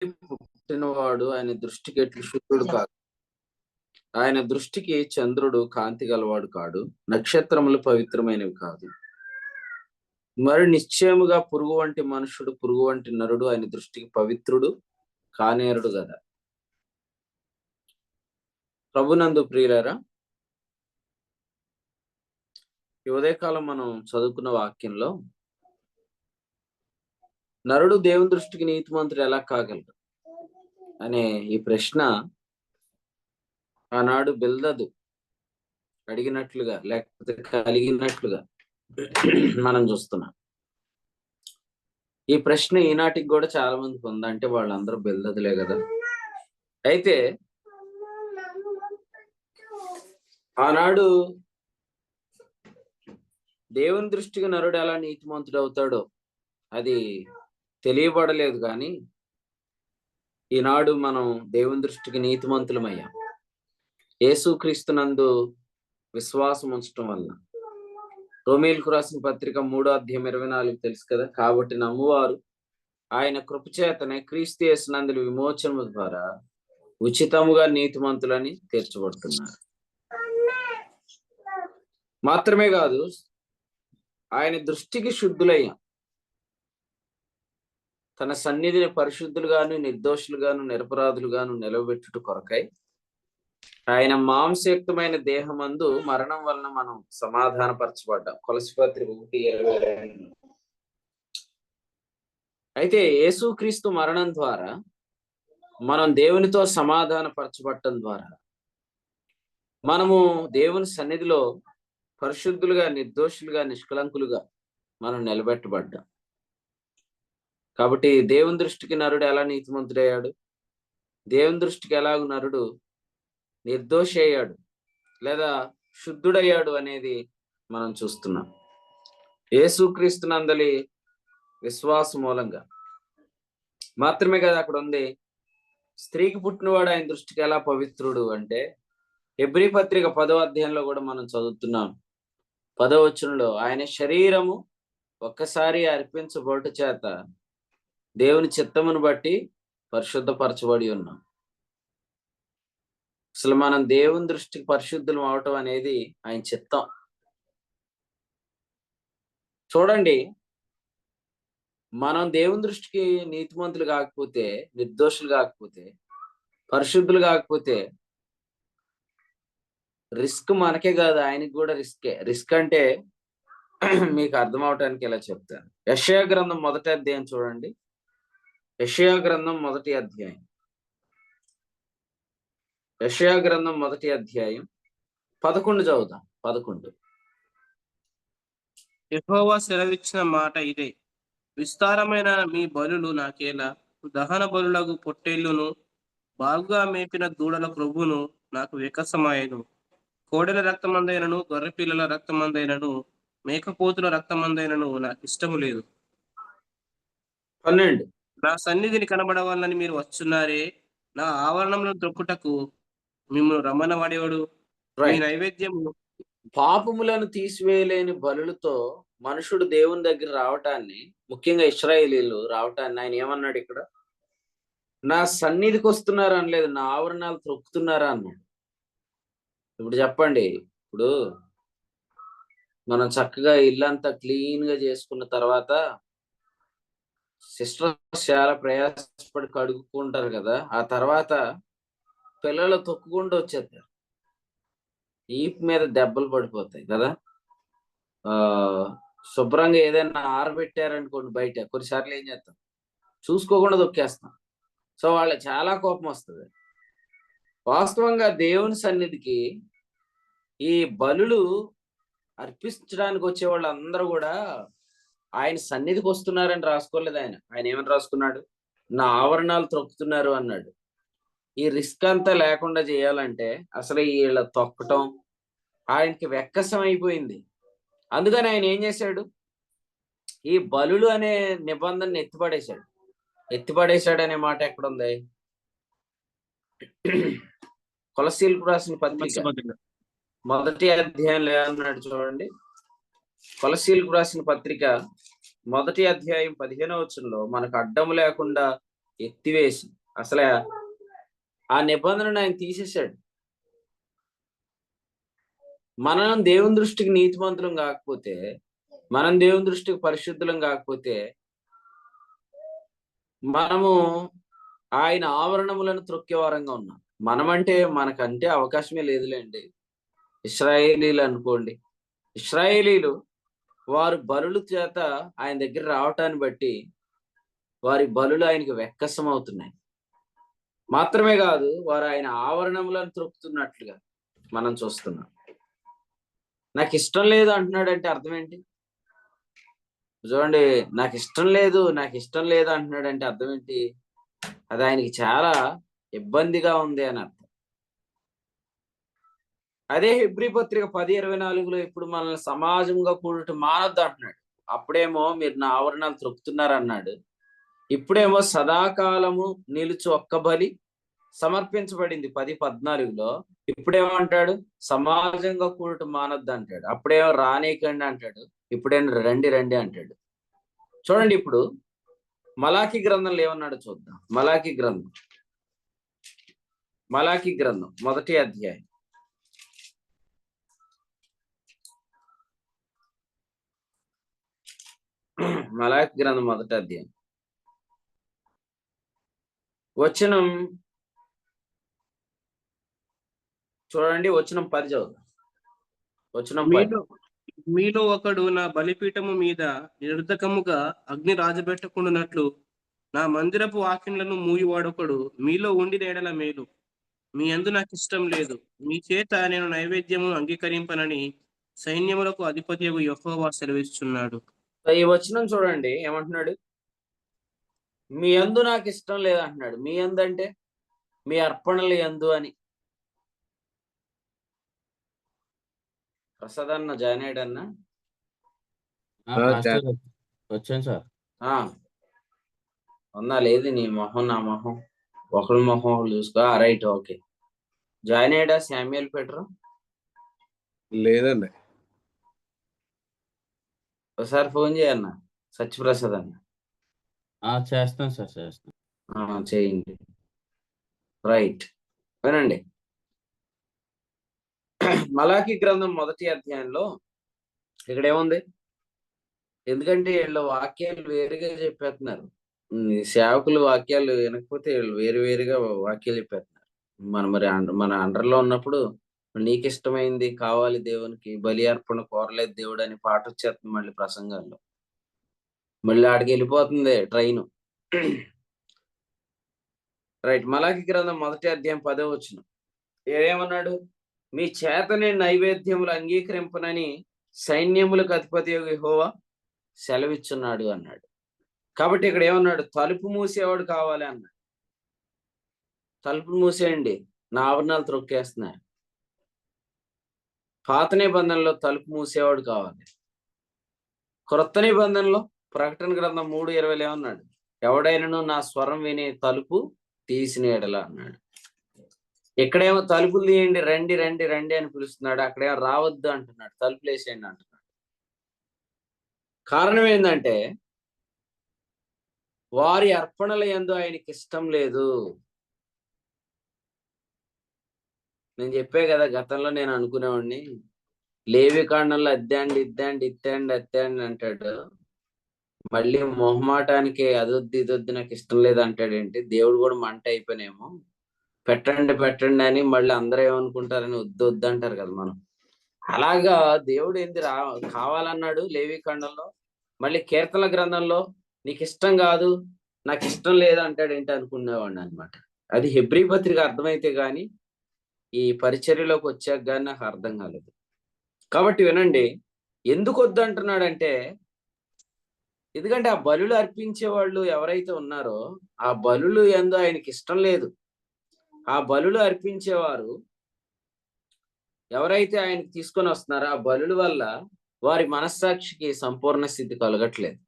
పుట్టినవాడు ఆయన దృష్టికి ఎట్లు శుద్ధుడు కాదు. ఆయన దృష్టికి చంద్రుడు కాంతి గలవాడు కాడు, నక్షత్రములు పవిత్రమైనవి కాదు. మరి నిశ్చయముగా పురుగు వంటి మనుషుడు, పురుగు వంటి నరుడు ఆయన దృష్టికి పవిత్రుడు కానేరుడు కదా. ప్రభునందు ప్రియులారా, ఈ ఉదయకాలం మనం చదువుకున్న వాక్యంలో నరుడు దేవుని దృష్టికి నీతిమంతుడు ఎలా కాగలడు అనే ఈ ప్రశ్న ఆనాడు బిల్దదు అడిగినట్లుగా లేకపోతే కలిగినట్లుగా మనం చూస్తున్నాం. ఈ ప్రశ్న ఈనాటికి కూడా చాలా మందికి ఉందంటే వాళ్ళందరూ బిల్దదులే కదా. అయితే ఆనాడు దేవుని దృష్టికి నరుడు ఎలా నీతిమంతుడు అవుతాడో అది తెలియబడలేదు, కానీ ఈనాడు మనం దేవుని దృష్టికి నీతిమంతులమయ్యాం యేసుక్రీస్తునందు విశ్వాసం ఉంచటం వల్ల. రోమీయులకు రాసిన పత్రిక 3:24 తెలుసు కదా. కాబట్టి నమ్మువారు ఆయన కృపచేతనే క్రీస్తు యేసునందు విమోచనము ద్వారా ఉచితముగా నీతిమంతులని తీర్చబడుతున్నారు. మాత్రమే కాదు, ఆయన దృష్టికి శుద్ధులయ్యాం. తన సన్నిధిని పరిశుద్ధులుగాను, నిర్దోషులుగాను, నిరపరాధులుగాను నిలవబెట్టుట కొరకై ఆయన మాంసయుక్తమైన దేహమందు మరణం వలన మనం సమాధానపరచబడ్డాం. కొలస్సీ పత్రిక 1:22. అయితే యేసుక్రీస్తు మరణం ద్వారా మనం దేవునితో సమాధానపరచబడటం ద్వారా మనము దేవుని సన్నిధిలో పరిశుద్ధులుగా, నిర్దోషులుగా, నిష్కలంకులుగా మనం నిలబెట్టబడ్డాం. కాబట్టి దేవుని దృష్టికి నరుడు ఎలా నీతిమంతుడయ్యాడు, దేవుని దృష్టికి ఎలాగ నరుడు నిర్దోషి అయ్యాడు లేదా శుద్ధుడయ్యాడు అనేది మనం చూస్తున్నాం. యేసుక్రీస్తునందలి విశ్వాసం మూలంగా మాత్రమే కదా. అక్కడ ఉంది, స్త్రీకి పుట్టినవాడు ఆయన దృష్టికి ఎలా పవిత్రుడు అంటే, హెబ్రీ పత్రిక 10వ అధ్యాయంలో కూడా మనం చదువుతున్నాం. 10వ వచనంలో ఆయన శరీరము ఒక్కసారి అర్పించబడుట చేత దేవుని చిత్తమును బట్టి పరిశుద్ధపరచబడి ఉన్నాం. అసలు మనం దేవుని దృష్టికి పరిశుద్ధులం అవటం అనేది ఆయన చిత్తం. చూడండి, మనం దేవుని దృష్టికి నీతిమంతులు కాకపోతే, నిర్దోషులు కాకపోతే, పరిశుద్ధులు కాకపోతే రిస్క్ మనకే కాదు, ఆయనకి కూడా రిస్కే. రిస్క్ అంటే మీకు అర్థం అవటానికి ఎలా చెప్తాను. యెషయా గ్రంథం 1వ అధ్యాయం చూడండి. యెషయా గ్రంథం 1వ అధ్యాయం. యెషయా గ్రంథం 1వ అధ్యాయం 11 చదువుదాం. 11. యెహోవా సెలవిచ్చిన మాట ఇదే, విస్తారమైన మీ బలులు నాకేలా, దహన బలులకు పొట్టేళ్లును బాగుగా మేపిన దూడల క్రొవ్వును నాకు వికసమాయను. కోడెల రక్తమందైనను, గొర్రెపిల్లల రక్తమందైనను, మేకపోతుల రక్తమందైనను నాకు ఇష్టము లేదు. 12. నా సన్నిధిని కనబడవాలని మీరు వచ్చున్నారే, నా ఆవరణంలో త్రొక్కుటకు మిమ్మల్ని రమ్మనవాడేవాడు? మీ నైవేద్యము పాపములను తీసివేయలేని బలులతో మనుషుడు దేవుని దగ్గర రావటాన్ని, ముఖ్యంగా ఇశ్రాయేలీలు రావటాన్ని ఆయన ఏమన్నాడు ఇక్కడ? నా సన్నిధికి వస్తున్నారా అనలేదు, నా ఆవరణాలు త్రొక్కుతున్నారా అన్నాడు. ఇప్పుడు చెప్పండి, ఇప్పుడు మనం చక్కగా ఇల్లంతా క్లీన్ గా చేసుకున్న తర్వాత సిస్టర్స్ చాలా ప్రయాసపడి కడుక్కుంటారు కదా. ఆ తర్వాత పిల్లలు తొక్కుకుంటూ వచ్చేస్తారు, ఈపు మీద దెబ్బలు పడిపోతాయి కదా. శుభ్రంగా ఏదైనా ఆరబెట్టారనుకోండి బయట, కొన్నిసార్లు ఏం చేస్తాం, చూసుకోకుండా తొక్కేస్తాం. సో వాళ్ళకి చాలా కోపం వస్తుంది. వాస్తవంగా దేవుని సన్నిధికి ఈ బలులు అర్పించడానికి వచ్చే వాళ్ళందరూ కూడా ఆయన సన్నిధికి వస్తున్నారని రాసుకోలేదు. ఆయన ఏమని రాసుకున్నాడు? నా ఆవరణాలు త్రొక్కుతున్నారు అన్నాడు. ఈ రిస్క్ అంతా లేకుండా చేయాలంటే అసలు వీళ్ళ తొక్కటం ఆయనకి వెక్కసం అయిపోయింది. అందుకని ఆయన ఏం చేశాడు? ఈ బలులు అనే నిబంధనని ఎత్తిపడేశాడు అనే మాట ఎక్కడుంది? కొలస్సీలకు రాసిన పత్రిక 1వ అధ్యాయంలో ఏమన్నాడు చూడండి. కొలస్సీలకు రాసిన పత్రిక 1వ అధ్యాయం 15వ వచనంలో మనకు అడ్డము లేకుండా ఎత్తివేసి అసలు ఆ నిబంధనను ఆయన తీసేశాడు. మనం దేవుని దృష్టికి నీతిమంతులం కాకపోతే, మనం దేవుని దృష్టికి పరిశుద్ధులం కాకపోతే, మనము ఆయన ఆవరణములను త్రొక్కేవారంగా ఉన్నాం. మనమంటే మనకంటే అవకాశమే లేదులేండి. ఇశ్రాయేలీలు అనుకోండి, ఇశ్రాయేలీలు వారు బలుల చేత ఆయన దగ్గర రావటాన్ని బట్టి వారి బలులు ఆయనకి వెక్కసం అవుతున్నాయి. మాత్రమే కాదు, వారు ఆయన ఆవరణములను త్రొక్కుతున్నట్లుగా మనం చూస్తున్నాం. నాకు ఇష్టం లేదు అంటున్నాడంటే అర్థం ఏంటి? చూడండి, నాకు ఇష్టం లేదు అంటున్నాడంటే అర్థం ఏంటి? అది ఆయనకి చాలా ఇబ్బందిగా ఉంది అని అర్థం. అదే హెబ్రీ పత్రిక 10:24లో ఇప్పుడు మనల్ని సమాజంగా కూడటం మానొద్దు అంటున్నాడు. అప్పుడేమో మీరు నా ఆవరణాలు త్రొక్కుతున్నారు అన్నాడు. ఇప్పుడేమో సదాకాలము నిలుచు ఒక్క బలి సమర్పించబడింది 10:14లో. ఇప్పుడేమంటాడు? సమాజంగా కూడటం మానొద్దు అంటాడు. అప్పుడేమో రానీకండి అంటాడు. ఇప్పుడేమో రండి రండి అంటాడు. చూడండి, ఇప్పుడు మలాకి గ్రంథంలో ఏమన్నాడు చూద్దాం. మలాకి గ్రంథం 1వ అధ్యాయం. మలాకి గ్రంథం 1వ అధ్యాయం వచనం చూడండి, వచనం 10 చదువుదాం. వచనం 10. మీలో ఒకడు నా బలిపీఠము మీద నిరర్ధకముగా అగ్ని రాజబెట్టకుండానట్లు నా మందిరపు వాకిన్లను మూయివాడొకడు మీలో ఉండి ఎడల మేలు. మీ యందు నాకు ఇష్టం లేదు. మీ చేత నేను నైవేద్యము అంగీకరింపనని సైన్యములకు అధిపతియగు యెహోవా సెలవిస్తున్నాడు. ఈ వచనం చూడండి ఏమంటున్నాడు? మీ యందు నాకు ఇష్టం లేదు అంటున్నాడు. మీ యందు అంటే మీ అర్పణలు యందు అని. ప్రసాద్ అన్న జాయిన్ అయ్యాడన్నా? వచ్చాను సార్. ఉందా? లేదు, నీ మొహం నా మొహం ఒకరి మొహం ఒకరు చూసుకో. Right, okay. జాయిన్ అయ్యాడా శామ్యుయల్ పీటర్? లేదండి. ఒకసారి ఫోన్ చేయన్న సత్యప్రసాద్ అన్న. చేస్తాను సార్, చేస్తాను. చేయండి. రైట్, వినండి. మలాకి గ్రంథం 1వ అధ్యాయంలో ఇక్కడ ఏముంది? ఎందుకంటే వీళ్ళు వాక్యాలు వేరుగా చెప్పేస్తున్నారు. సేవకులు వాక్యాలు వినకపోతే వీళ్ళు వేరుగా వాక్యాలు చెప్పేస్తున్నారు. మన అండర్లో ఉన్నప్పుడు నీకు ఇష్టమైంది కావాలి దేవునికి, బలి అర్పణ కోరలేదు దేవుడు అని పాట వచ్చేస్తుంది మళ్ళీ ప్రసంగాల్లో. మళ్ళీ ఆడికి వెళ్ళిపోతుంది ట్రైన్. రైట్, మలాకి గ్రంథం 1వ అధ్యాయం 10వ వచనం ఏమన్నాడు? మీ చేత నేను నైవేద్యములు అంగీకరింపనని సైన్యములకు అధిపతి యెహోవా సెలవిచ్చున్నాడు అన్నాడు. కాబట్టి ఇక్కడ ఏమన్నాడు? తలుపు మూసేవాడు కావాలి అన్నాడు. తలుపు మూసేయండి, నా ఆవరణాలు త్రొక్కేస్తున్నాయి. పాత నిబంధనలో తలుపు మూసేవాడు కావాలి. క్రొత్త నిబంధనలో ప్రకటన గ్రంథం 3:20 ఏమన్నాడు? ఎవడైనాను నా స్వరం విని తలుపు తీసిన ఎడల అన్నాడు. ఇక్కడేమో తలుపులు తీయండి, రండి రండి రండి అని పిలుస్తున్నాడు. అక్కడేమో రావద్దు అంటున్నాడు, తలుపులు వేసేయండి అంటున్నాడు. కారణం ఏంటంటే వారి అర్పణల యందు ఆయనకి ఇష్టం లేదు. నేను చెప్పే కదా, గతంలో నేను అనుకునేవాడిని లేవి కాండంలో అద్దండి ఇద్దండి ఇత్తండి అత్తండి అంటాడు, మళ్ళీ మొహమాటానికి అదొద్దు ఇదొద్దు నాకు ఇష్టం లేదు అంటాడేంటి, దేవుడు కూడా మంట అయిపోయినేమో, పెట్టండి పెట్టండి అని మళ్ళీ అందరూ ఏమనుకుంటారని వద్దు వద్దు అంటారు కదా మనం. అలాగా దేవుడు ఏంది కావాలన్నాడు లేవి కాండంలో, మళ్ళీ కీర్తన గ్రంథంలో నీకు ఇష్టం కాదు నాకు ఇష్టం లేదు అంటాడు ఏంటి అనుకునేవాడిని అనమాట. అది హెబ్రీ పత్రిక అర్థమైతే గాని ఈ పరిచర్యలోకి వచ్చాక కానీ నాకు అర్థం కాలేదు. కాబట్టి వినండి, ఎందుకు వద్దు అంటున్నాడంటే, ఎందుకంటే ఆ బలులు అర్పించే వాళ్ళు ఎవరైతే ఉన్నారో ఆ బలులు యందు ఆయనకి ఇష్టం లేదు. ఆ బలులు అర్పించేవారు ఎవరైతే ఆయనకి తీసుకొని వస్తున్నారో ఆ బలుల వల్ల వారి మనస్సాక్షికి సంపూర్ణ స్థితి కలగట్లేదు.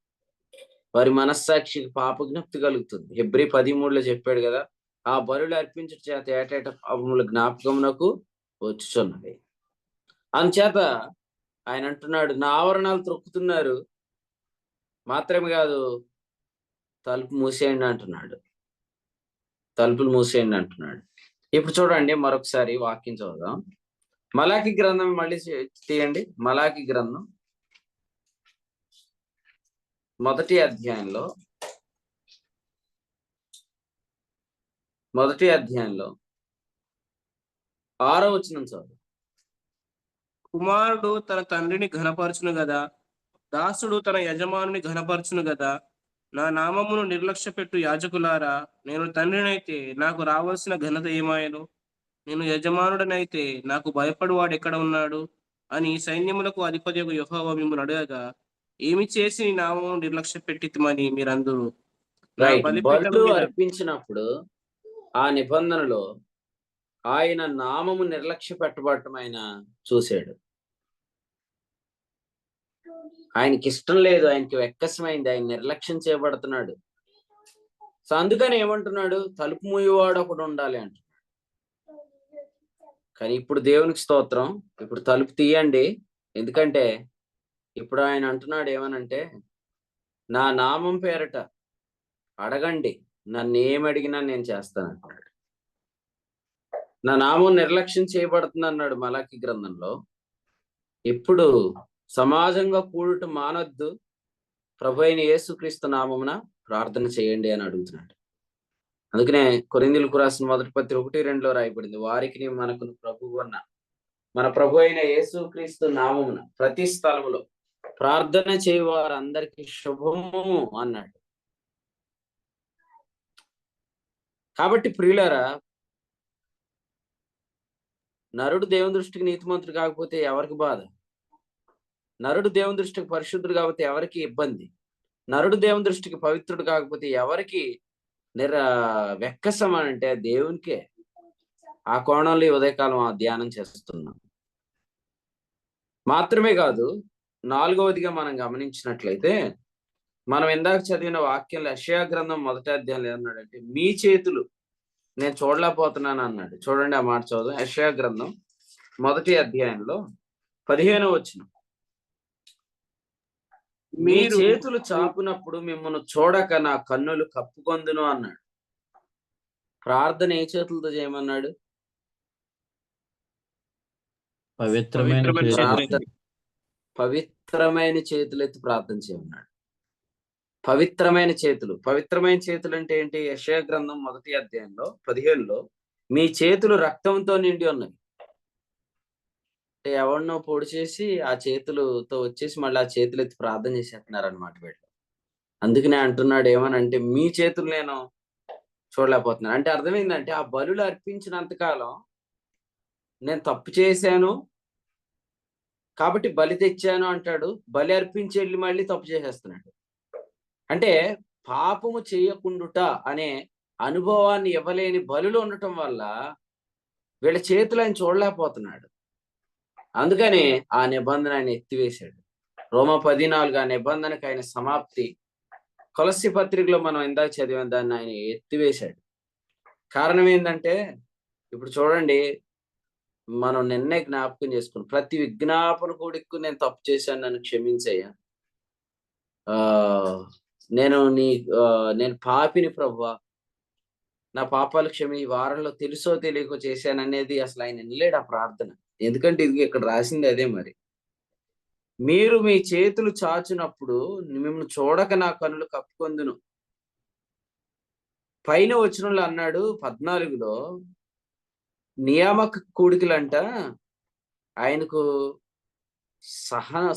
వారి మనస్సాక్షికి పాపజ్ఞప్తి కలుగుతుంది. హెబ్రీ 13లో చెప్పాడు కదా, ఆ బలులు అర్పించట చేత ఏటేట పాపముల జ్ఞాపకమునకు వచ్చుచున్నది. అందుచేత ఆయన అంటున్నాడు, నా ఆవరణాలు త్రొక్కుతున్నారు, మాత్రమే కాదు తలుపు మూసేయండి అంటున్నాడు. తలుపులు మూసేయండి అంటున్నాడు. ఇప్పుడు చూడండి మరొకసారి వాక్యం చదువుదాం. మలాకి గ్రంథం మళ్ళీ తీయండి. మలాకి గ్రంథం మొదటి అధ్యాయంలో 6వ వచనం చదువు. కుమారుడు తన తండ్రిని ఘనపరచును గదా, దాసుడు తన యజమానుని ఘనపరచును గదా. నా నామమును నిర్లక్ష్య పెట్టు యాజకులారా, నేను తండ్రినైతే నాకు రావాల్సిన ఘనత ఏమాయను? నేను యజమానుడనైతే నాకు భయపడువాడు ఎక్కడ ఉన్నాడు అని సైన్యములకు అధిపతియగు యెహోవా మిమ్మల్ని అడగగా, ఏమి చేసి నీ నామమును నిర్లక్ష్య పెట్టితిమని మీరందరూ నా రైట్. బలిపీఠం బలులు మీద అర్పించినప్పుడు ఆ నిబంధనలో ఆయన నామము నిర్లక్ష్య పెట్టబడటం ఆయన చూశాడు. ఆయనకి ఇష్టం లేదు, ఆయనకి వెక్కసమైంది, ఆయన నిర్లక్ష్యం చేయబడుతున్నాడు. సో అందుకని ఏమంటున్నాడు, తలుపు మూయవాడు ఒకడు ఉండాలి అంటున్నాడు. కానీ ఇప్పుడు దేవునికి స్తోత్రం, ఇప్పుడు తలుపు తీయండి. ఎందుకంటే ఇప్పుడు ఆయన అంటున్నాడు ఏమనంటే, నా నామం పేరట అడగండి, నన్ను ఏం అడిగినా నేను చేస్తాను అంటున్నాడు. నా నామం నిర్లక్ష్యం చేయబడుతుంది అన్నాడు మలాకి గ్రంథంలో. ఇప్పుడు సమాజంగా కూడుట మానొద్దు, ప్రభు అయిన యేసుక్రీస్తు నామమున ప్రార్థన చేయండి అని అడుగుతున్నాడు. అందుకనే కొరింథీయులకు రాసిన మొదటి పత్రిక 1:2 రాయబడింది, వారికి మనకు ప్రభువు అన్న మన ప్రభు అయిన యేసుక్రీస్తు నామమున ప్రతి స్థలములో ప్రార్థన చేయ వారందరికీ శుభము అన్నాడు. కాబట్టి ప్రియులారా, నరుడు దేవుని దృష్టికి నీతిమంతుడు కాకపోతే ఎవరికి బాధ? నరుడు దేవుని దృష్టికి పరిశుద్ధుడు కాకపోతే ఎవరికి ఇబ్బంది? నరుడు దేవుని దృష్టికి పవిత్రుడు కాకపోతే ఎవరికి వెక్కసం అంటే దేవునికే. ఆ కోణంలో ఈ ఉదయకాలం ఆ ధ్యానం చేస్తున్నాం. మాత్రమే కాదు, 4వదిగా మనం గమనించినట్లయితే, మనం ఇందాక చదివిన వాక్యంలో యెషయా గ్రంథం మొదటి అధ్యాయంలో ఏమన్నాడంటే, మీ చేతులు నేను చూడలేకపోతున్నాను అన్నాడు. చూడండి ఆ మాట చదువు. యెషయా గ్రంథం మొదటి అధ్యాయంలో 15వ వచనం, మీ చేతులు చాపునప్పుడు మిమ్మల్ని చూడక నా కన్నులు కప్పుకొందును అన్నాడు. ప్రార్థన ఏ చేతులతో చేయమన్నాడు? పవిత్రమైన చేతులెత్తి ప్రార్థన చేయమన్నాడు. పవిత్రమైన చేతులు. పవిత్రమైన చేతులు అంటే ఏంటి? యెషయా గ్రంథం మొదటి అధ్యాయంలో 15లో మీ చేతులు రక్తంతో నిండి ఉన్నాయి అంటే ఎవరినో పొడి చేసి ఆ చేతులతో వచ్చేసి మళ్ళీ ఆ చేతులు ఎత్తి ప్రార్థన చేసేస్తున్నారు అనమాట వీళ్ళు. అందుకనే అంటున్నాడు ఏమనంటే, మీ చేతులు నేను చూడలేకపోతున్నాను. అంటే అర్థమైందంటే, ఆ బలులు అర్పించినంతకాలం నేను తప్పు చేశాను కాబట్టి బలి తెచ్చాను అంటాడు. బలి అర్పించి వెళ్ళి మళ్ళీ తప్పు చేసేస్తున్నాడు. అంటే పాపము చేయకుండుట అనే అనుభవాన్ని ఇవ్వలేని బలులు ఉండటం వల్ల వీళ్ళ చేతులు ఆయన చూడలేకపోతున్నాడు. అందుకని ఆ నిబంధన ఆయన ఎత్తివేశాడు. రోమా 14 ఆ నిబంధనకు ఆయన సమాప్తి. కొలస్సీ పత్రికలో మనం ఇందాక చదివిన దాన్ని ఆయన ఎత్తివేశాడు. కారణం ఏంటంటే, ఇప్పుడు చూడండి, మనం నిన్నే జ్ఞాపకం చేసుకున్నాం, ప్రతి విజ్ఞాపన కూడికు నేను తప్పు చేశాను, నన్ను క్షమించయ్యా, నేను పాపిని ప్రభువా, నా పాపాలు క్షమి, ఈ వారంలో తెలుసో తెలియకో చేశాననేది అసలు ఆయన వినలేడు ఆ ప్రార్థన. ఎందుకంటే ఇది ఇక్కడ రాసింది అదే. మరి మీరు మీ చేతులు చాచినప్పుడు మిమ్మల్ని చూడక నా కన్నులు కప్పుకొందును. పైన వచనంలో అన్నాడు 14లో, నియామక కూడికలంట ఆయనకు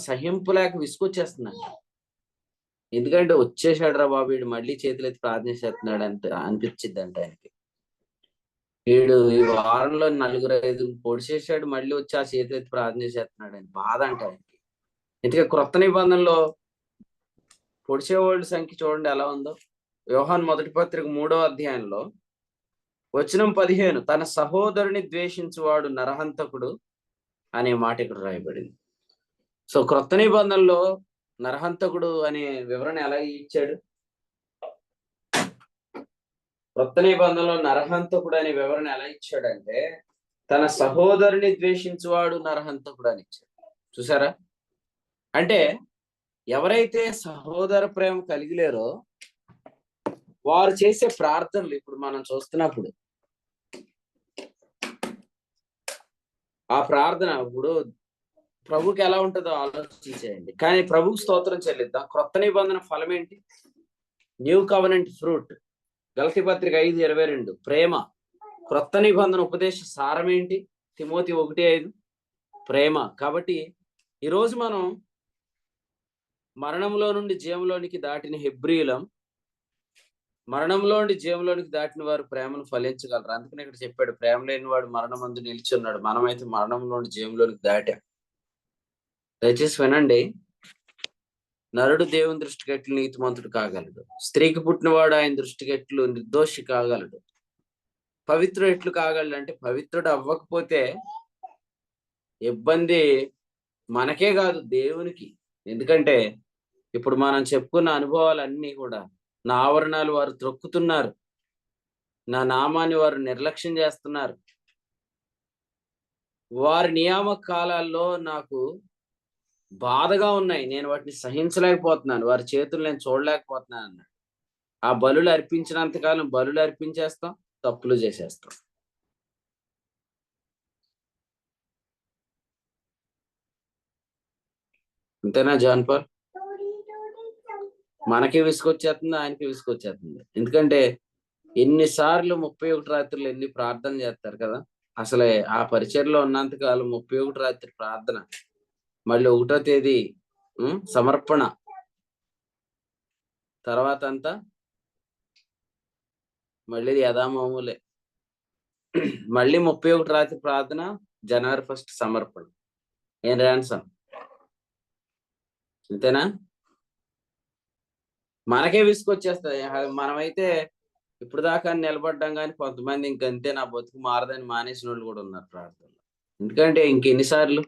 సహింపులేక విసుకొచ్చేస్తున్నాడు. ఎందుకంటే వచ్చేసాడు రా బాబు, వీడు మళ్ళీ చేతులు ఎత్తి ప్రార్థన చేస్తున్నాడు అంటే అనిపించిద్ది అంట ఆయనకి. వీడు ఈ వారంలో 4-5 పొడిచేసాడు, మళ్ళీ వచ్చి ఆ చేతులు ఎత్తి ప్రార్థన చేస్తున్నాడు అని బాధ అంట ఆయనకి. ఎందుకంటే క్రొత్త నిబంధనలో పొడిచేవాళ్ళ సంఖ్య చూడండి ఎలా ఉందో. యోహాను మొదటి పత్రిక 3వ అధ్యాయంలో వచనం 15, తన సహోదరుని ద్వేషించువాడు నరహంతకుడు అనే మాట ఇక్కడ రాయబడింది. సో క్రొత్త నిబంధనలో నరహంతకుడు అనే వివరణ ఎలా ఇచ్చాడు? క్రొత్త నిబంధనలో నరహంతకుడు అనే వివరణ ఎలా ఇచ్చాడంటే, తన సహోదరుని ద్వేషించువాడు నరహంతకుడు అని ఇచ్చాడు. చూసారా? అంటే ఎవరైతే సహోదర ప్రేమ కలిగి లేరో వారు చేసే ప్రార్థనలు ఇప్పుడు మనం చూస్తున్నప్పుడు ఆ ప్రార్థన ఇప్పుడు ప్రభుకి ఎలా ఉంటుందో ఆలోచించేయండి. కానీ ప్రభుకు స్తోత్రం చెల్లిద్దాం. క్రొత్త నిబంధన ఫలం ఏంటి? New covenant fruit. గలతీ పత్రిక 5:22 ప్రేమ. క్రొత్త నిబంధన ఉపదేశ సారం ఏంటి? తిమోతి 1:5 ప్రేమ. కాబట్టి ఈరోజు మనం మరణంలో నుండి జీవంలోనికి దాటిన హెబ్రీయులం. మరణంలో నుండి జీవంలోనికి దాటిన వారు ప్రేమను ఫలించగలరు. అందుకని ఇక్కడ చెప్పాడు, ప్రేమ లేని వాడు మరణమందు నిలిచి ఉన్నాడు. మనమైతే మరణంలో నుండి జీవంలోనికి దాటాం. దయచేసి వినండి. నరుడు దేవుని దృష్టికి ఎట్లు నీతిమంతుడు కాగలడు, స్త్రీకి పుట్టినవాడు ఆయన దృష్టికి ఎట్లు నిర్దోషి కాగలడు, పవిత్రుడు ఎట్లు కాగలడు అంటే పవిత్రుడు అవ్వకపోతే ఇబ్బంది మనకే కాదు దేవునికి. ఎందుకంటే ఇప్పుడు మనం చెప్పుకున్న అనుభవాలన్నీ కూడా నా ఆవరణాలు వారు త్రొక్కుతున్నారు, నా నామాన్ని వారు నిర్లక్ష్యం చేస్తున్నారు, వారి నియామక కాలాల్లో నాకు బాధగా ఉన్నాయి, నేను వాటిని సహించలేకపోతున్నాను, వారి చేతులు నేను చూడలేకపోతున్నాను అన్నాడు. ఆ బలులు అర్పించినంతకాలం బలులు అర్పించేస్తాం, తప్పులు చేసేస్తాం. అంతేనా జాన్ పాల్? మనకి విసుకొచ్చేస్తుంది, ఆయనకి విసుకొచ్చేస్తుంది. ఎందుకంటే ఎన్నిసార్లు 31 రాత్రులు ఎన్ని ప్రార్థన చేస్తారు కదా. అసలే ఆ పరిచర్లో ఉన్నంతకాలం 31 రాత్రి ప్రార్థన, మళ్ళీ 1వ తేదీ సమర్పణ, తర్వాత అంతా మళ్ళీ యథామామూలే. మళ్ళీ 31 రాత్రి ప్రార్థన, జనవరి 1 సమర్పణ. ఏం ర్యాన్సమ్? అంతేనా? మనకే విసుకొచ్చేస్తుంది. మనమైతే ఇప్పుడు దాకా నిలబడ్డాం, కానీ కొంతమంది ఇంకంతే నా బతుకు మారదని మానేసిన వాళ్ళు కూడా ఉన్నారు ప్రార్థనలో. ఎందుకంటే ఇంకెన్నిసార్లు.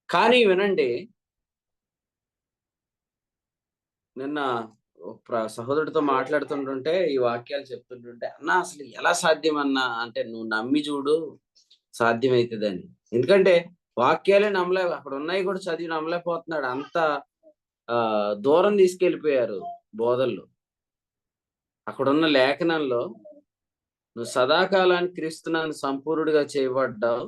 కానీ వినండి, నిన్న సహోదరుడితో మాట్లాడుతుంటుంటే ఈ వాక్యాలు చెప్తుంటుంటే, అన్నా అసలు ఎలా సాధ్యం అన్నా అంటే, నువ్వు నమ్మి చూడు సాధ్యమవుతుందని. ఎందుకంటే వాక్యాలే నమ్మలే, అక్కడ ఉన్నాయి కూడా చదివి నమ్మలేకపోతున్నాడు. అంత దూరం తీసుకెళ్ళిపోయారు బోధల్లో. అక్కడున్న లేఖనంలో నువ్వు సదాకాలానికి క్రీస్తునందు సంపూర్ణుడిగా చేయబడ్డావు,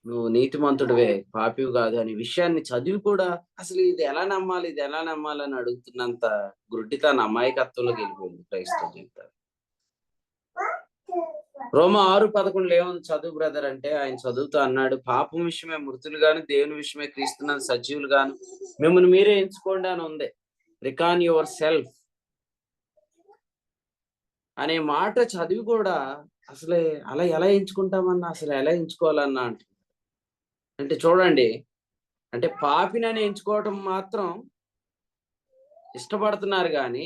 నువ్వు నీతిమంతుడివే, పాపివి కాదు అనే విషయాన్ని చదివి కూడా అసలు ఇది ఎలా నమ్మాలి, ఇది ఎలా నమ్మాలని అడుగుతున్నంత గుడ్డితన అమాయకత్వంలోకి వెళ్ళిపోయింది క్రైస్తవ జీవితాలు. రోమా 6:11 ఏముంది చదువు బ్రదర్ అంటే, ఆయన చదువుతూ అన్నాడు, పాపం విషయమే మృతులు గాను, దేవుని విషయమే క్రీస్తునందు సజీవులు గాను మిమ్మల్ని మీరే ఎంచుకోండి అని ఉంది. రికాన్ యువర్ సెల్ఫ్ అనే మాట చదివి కూడా అసలే అలా ఎలా ఎంచుకుంటామన్నా, అసలు ఎలా ఎంచుకోవాలన్నా అంటే చూడండి, అంటే పాపినని ఎంచుకోవటం మాత్రం ఇష్టపడుతున్నారు, కానీ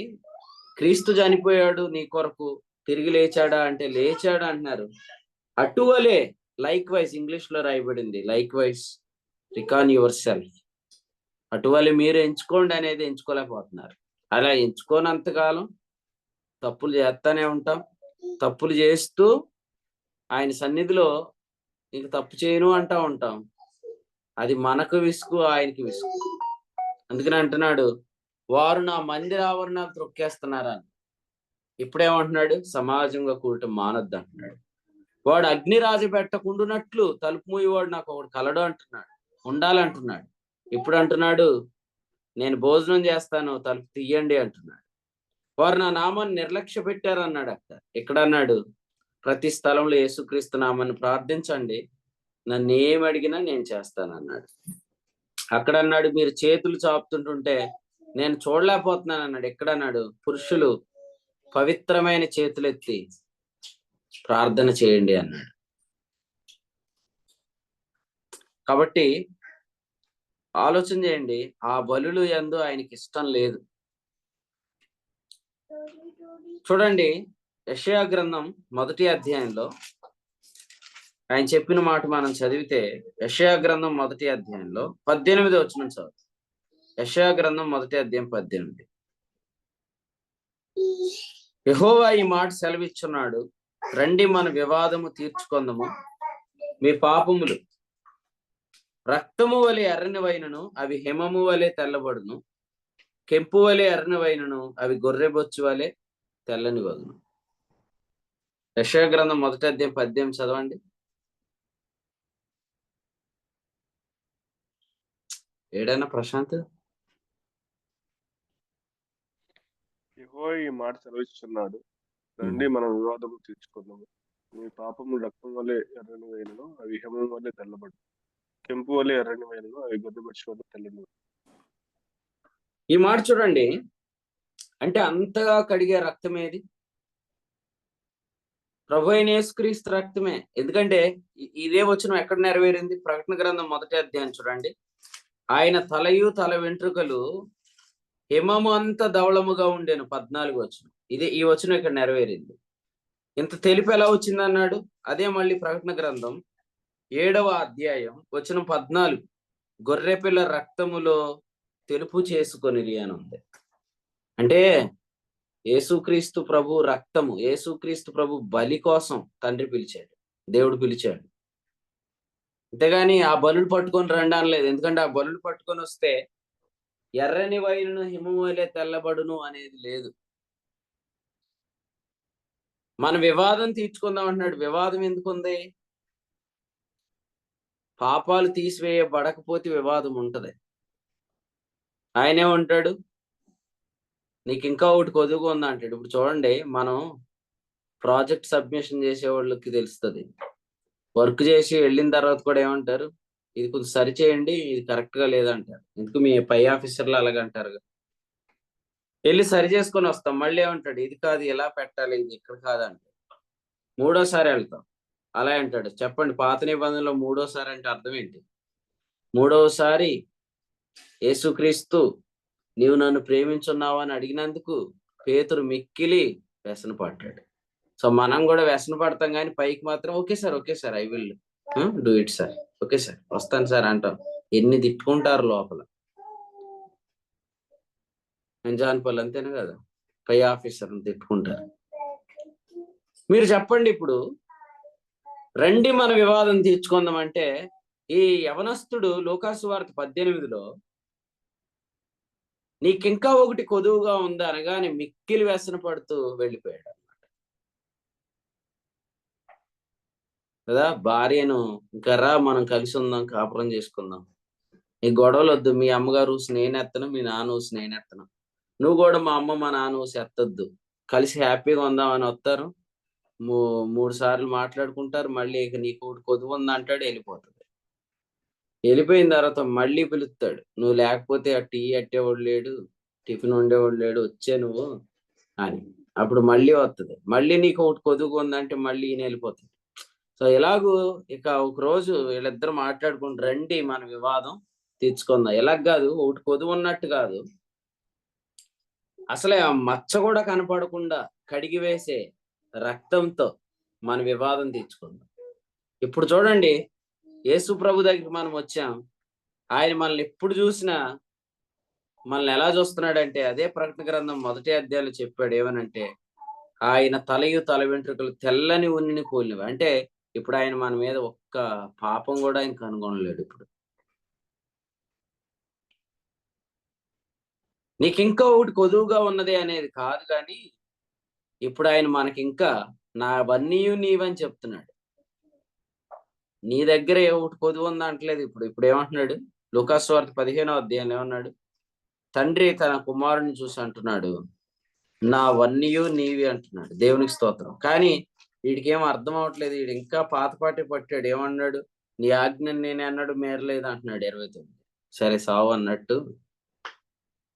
క్రీస్తు చనిపోయాడు నీ కొరకు, తిరిగి లేచాడా అంటే లేచాడు అంటున్నారు. అటువలే లైక్ వైజ్, ఇంగ్లీష్ లో రాయబడింది like wise reckon yourself. అటువలే మీరు ఎంచుకోండి అనేది ఎంచుకోలేకపోతున్నారు. అలా ఎంచుకోనంతకాలం తప్పులు చేస్తానే ఉంటాం. తప్పులు చేస్తూ ఆయన సన్నిధిలో ఇంక తప్పు చేయను అంటా ఉంటాం. అది మనకు విసుగు, ఆయనకి విసుగు. అందుకని అంటున్నాడు, వారు నా మందిర ఆవరణాలు త్రొక్కేస్తున్నారని. ఇప్పుడేమంటున్నాడు, సమాజంగా కూడటం మానొద్దు అంటున్నాడు. వాడు అగ్ని రాజు పెట్టకుండానట్లు తలుపు మూయవాడు నాకు ఒకడు కలడు అంటున్నాడు, ఉండాలంటున్నాడు. ఇప్పుడు అంటున్నాడు, నేను భోజనం చేస్తాను తలుపు తీయండి అంటున్నాడు. వారు నా నామాన్ని నిర్లక్ష్య పెట్టారన్నాడు. ఇక్కడ అన్నాడు, ప్రతి స్థలంలో యేసుక్రీస్తు నామాన్ని ప్రార్థించండి, నన్ను ఏమి అడిగినా నేను చేస్తానన్నాడు. అక్కడ అన్నాడు, మీరు చేతులు చాపుతుంటుంటే నేను చూడలేకపోతున్నాను అన్నాడు. ఎక్కడన్నాడు, పురుషులు పవిత్రమైన చేతులెత్తి ప్రార్థన చేయండి అన్నాడు. కాబట్టి ఆలోచన చేయండి, ఆ బలులు యందు ఆయనకి ఇష్టం లేదు. చూడండి, యెషయా గ్రంథం 1వ అధ్యాయంలో ఆయన చెప్పిన మాట మనం చదివితే, యెషయా గ్రంథం 1వ అధ్యాయంలో 18వ వచనం చదువు. యెషయా గ్రంథం 1వ అధ్యాయం 18. యెహోవా ఈ మాట సెలవిచ్చున్నాడు, రండి మన వివాదము తీర్చుకొందము, మీ పాపములు రక్తము వలె ఎర్రనివైనను అవి హిమము వలె తెల్లబడును, కెంపు వలె ఎర్రని వైనను, అవి గొర్రె బొచ్చు వలె తెల్లని వగును. యెషయా గ్రంథం 1వ అధ్యాయం 18 చదవండి. ఏడైనా ప్రశాంత్? యెహోవా ఈ మాట సెలవిస్తున్నాడు, రండి మనం వివాదము తీర్చుకుందాము. మీ పాపము రక్తం వల్లే ఎర్రని వైనను, అవి హిమం వల్లే తెల్లబడు. కెంపు వల్లే ఎర్రని వైనను, అవి గొర్రెబొచ్చు వల్లే తెల్లని. ఈ మాట చూడండి, అంటే అంతగా కడిగే రక్తం ఏది? ప్రభు అయిన యేసుక్రీస్తు రక్తమే. ఎందుకంటే ఇదే వచనం ఎక్కడ నెరవేరింది? ప్రకటన గ్రంథం 1వ అధ్యాయం చూడండి. ఆయన తలయు తల వెంట్రుకలు హిమము అంత ధవళముగా ఉండేను. 14 వచనం. ఈ వచనం ఇక్కడ నెరవేరింది. ఇంత తెలుపు ఎలా వచ్చింది అన్నాడు? అదే మళ్ళీ ప్రకటన గ్రంథం 7వ అధ్యాయం వచనం 14, గొర్రెపిల్ల రక్తములో తెలుపు చేసుకొనిరి అని ఉంది. అంటే యేసుక్రీస్తు ప్రభు రక్తము, యేసుక్రీస్తు ప్రభు బలి కోసం తండ్రి పిలిచాడు, దేవుడు పిలిచాడు. అంతేగాని ఆ బలులు పట్టుకొని రండి అనలేదు. ఎందుకంటే ఆ బలులు పట్టుకొని వస్తే ఎర్రని వైనను హిమము వలె తెల్లబడును అనేది లేదు. మన వివాదం తీర్చుకుందాం అంటున్నాడు. వివాదం ఎందుకుంది? పాపాలు తీసివేయబడకపోతే వివాదం ఉంటది. ఆయనే ఉంటాడు, నీకు ఇంకా ఒకటి కొదువుగా ఉందా అంటాడు. ఇప్పుడు చూడండి, మనం ప్రాజెక్ట్ సబ్మిషన్ చేసే వాళ్ళకి తెలుస్తుంది. వర్క్ చేసి వెళ్ళిన తర్వాత కూడా ఏమంటారు, ఇది కొంచెం సరి చేయండి, ఇది కరెక్ట్ గా లేదంటారు. ఎందుకు మీ పై ఆఫీసర్లు అలాగంటారు. వెళ్ళి సరి చేసుకొని వస్తాం, మళ్ళీ ఏమంటాడు, ఇది కాదు ఇలా పెట్టాలి, ఇది ఇక్కడ కాదంటాడు. మూడోసారి వెళ్తాం, అలా అంటాడు. చెప్పండి, పాత నిబంధనలో మూడోసారి అంటే అర్థం ఏంటి? మూడవసారి యేసుక్రీస్తు నీవు నన్ను ప్రేమించున్నావు అని అడిగినందుకు పేతురు మిక్కిలి వ్యసన పడ్డాడు. సో మనం కూడా వ్యసన పడతాం, కానీ పైకి మాత్రం okay sir I will do it sir, okay sir వస్తాను సార్ అంటాం. ఎన్ని తిట్టుకుంటారు లోపల. జాన్పల్ అంతేనా కదా, పై ఆఫీసర్ని తిట్టుకుంటారు. మీరు చెప్పండి, ఇప్పుడు రండి మన వివాదం తీర్చుకుందాం అంటే ఈ యవనస్తుడు లూకాసు వార్త 18లో నీకింకా ఒకటి కొదువుగా ఉందా అనగానే మిక్కిలి వ్యసన పడుతూ వెళ్ళిపోయాడు అన్నమాట కదా. భార్యను ఇంకా రా మనం కలిసి ఉందాం, కాపురం చేసుకుందాం, ఈ గొడవలు వద్దు, మీ అమ్మగారు ఊసి నేనెత్తను, మీ నాన్న ఊసి నేనెత్తను, నువ్వు కూడా మా అమ్మ మా నాన్న ఊసి ఎత్తద్దు, కలిసి హ్యాపీగా ఉందాం అని వస్తారు. 3 సార్లు మాట్లాడుకుంటారు, మళ్ళీ ఇక నీకు ఒకటి కొదువు ఉంది అంటాడు, వెళ్ళిపోతుంది. వెళ్ళిపోయిన తర్వాత మళ్ళీ పిలుస్తాడు, నువ్వు లేకపోతే ఆ టీ అట్టేవాడు లేడు, టిఫిన్ ఉండేవాడు లేడు, వచ్చే నువ్వు అని. అప్పుడు మళ్ళీ వస్తుంది, మళ్ళీ నీకు ఒకటి కొదువు ఉందంటే మళ్ళీ ఈయన వెళ్ళిపోతుంది. సో ఇలాగూ ఇక ఒక రోజు వీళ్ళిద్దరు మాట్లాడుకుని రండి మన వివాదం తీర్చుకుందాం. ఎలాగ కాదు, ఒకటి కొదువు ఉన్నట్టు కాదు, అసలే ఆ మచ్చ కూడా కనపడకుండా కడిగి వేసే రక్తంతో మన వివాదం తీర్చుకుందాం. ఇప్పుడు చూడండి, యేసు ప్రభు దగ్గరికి మనం వచ్చాం. ఆయన మనల్ని ఎప్పుడు చూసినా మనల్ని ఎలా చూస్తున్నాడంటే, అదే ప్రకటన గ్రంథం 1వ అధ్యాయంలో చెప్పాడు. ఏమనంటే, ఆయన తలయు తల వెంట్రుకలు తెల్లని ఉన్నిని పోలినవి. అంటే ఇప్పుడు ఆయన మన మీద ఒక్క పాపం కూడా ఆయన కనుగొనలేడు. ఇప్పుడు నీకు ఇంకా ఒకటి కొదువుగా ఉన్నది అనేది కాదు, కానీ ఇప్పుడు ఆయన మనకి ఇంకా నావన్నీ నీవని చెప్తున్నాడు. నీ దగ్గర ఒకటి కొదువు ఉందా అంటలేదు. ఇప్పుడు ఏమంటున్నాడు? లూకాసు వార్త 15వ అధ్యాయంలో ఏమన్నాడు? తండ్రి తన కుమారుని చూసి అంటున్నాడు, నావన్నీ నీవి అంటున్నాడు. దేవునికి స్తోత్రం. కానీ వీడికి ఏం అర్థం అవట్లేదు. వీడు ఇంకా పాతపాటి పట్టాడు. ఏమన్నాడు? నీ ఆజ్ఞని నేనే అన్నాడు, మేరలేదు అంటున్నాడు 29. సరే సావు అన్నట్టు.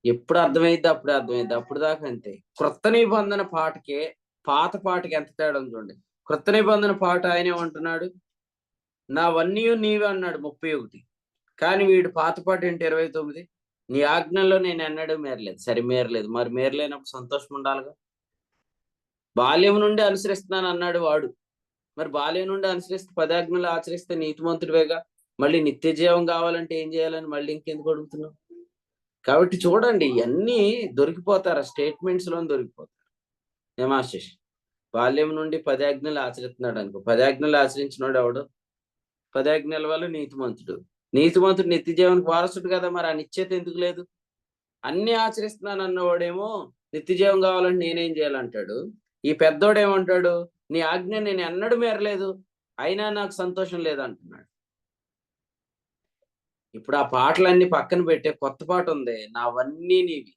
ఎప్పుడు అర్థమైద్ది? అప్పుడే అర్థమైద్ది. అప్పుడు దాకా అంతే. క్రొత్త నిబంధన పాటకే పాత పాటకి ఎంత తేడా చూడండి. క్రొత్త నిబంధన పాట ఆయన ఏమంటున్నాడు? నావన్నీ నీవే అన్నాడు 31. కానీ వీడు పాత పాట ఏంటి 29? నీ ఆజ్ఞల్లో నేను అన్నాడు మేరలేదు. సరే మేరలేదు, మరి మేరలేనప్పుడు సంతోషం ఉండాలిగా. బాల్యం నుండి అనుసరిస్తున్నాను అన్నాడు వాడు. మరి బాల్యం నుండి అనుసరిస్తే 10 ఆజ్ఞలు ఆచరిస్తే నీతిమంతుడివేగా. మళ్ళీ నిత్య జీవం కావాలంటే ఏం చేయాలని మళ్ళీ ఇంకెందుకు అడుగుతున్నావు? కాబట్టి చూడండి, ఇవన్నీ దొరికిపోతారు, స్టేట్మెంట్స్ లోనే దొరికిపోతారు. ఏమాశిష్ బాల్యం నుండి 10 ఆజ్ఞలు ఆచరిస్తున్నాడు అనుకో, 10 ఆజ్ఞలు ఆచరించినోడు ఎవడు? 10 ఆజ్ఞల వల్ల నీతిమంతుడు. నీతిమంతుడు నిత్య జీవనికి వారసుడు కదా. మరి ఆ నిశ్చేత ఎందుకు లేదు? అన్ని ఆచరిస్తున్నాను అన్నవాడేమో నిత్య జీవం కావాలంటే నేనేం చేయాలంటాడు. ఈ పెద్దోడు ఏమంటాడు, నీ ఆజ్ఞ నేను ఎన్నడూ మేరలేదు, అయినా నాకు సంతోషం లేదంటున్నాడు. ఇప్పుడు ఆ పాటలన్నీ పక్కన పెట్టే కొత్త పాట ఉంది, నావన్నీ నీవి.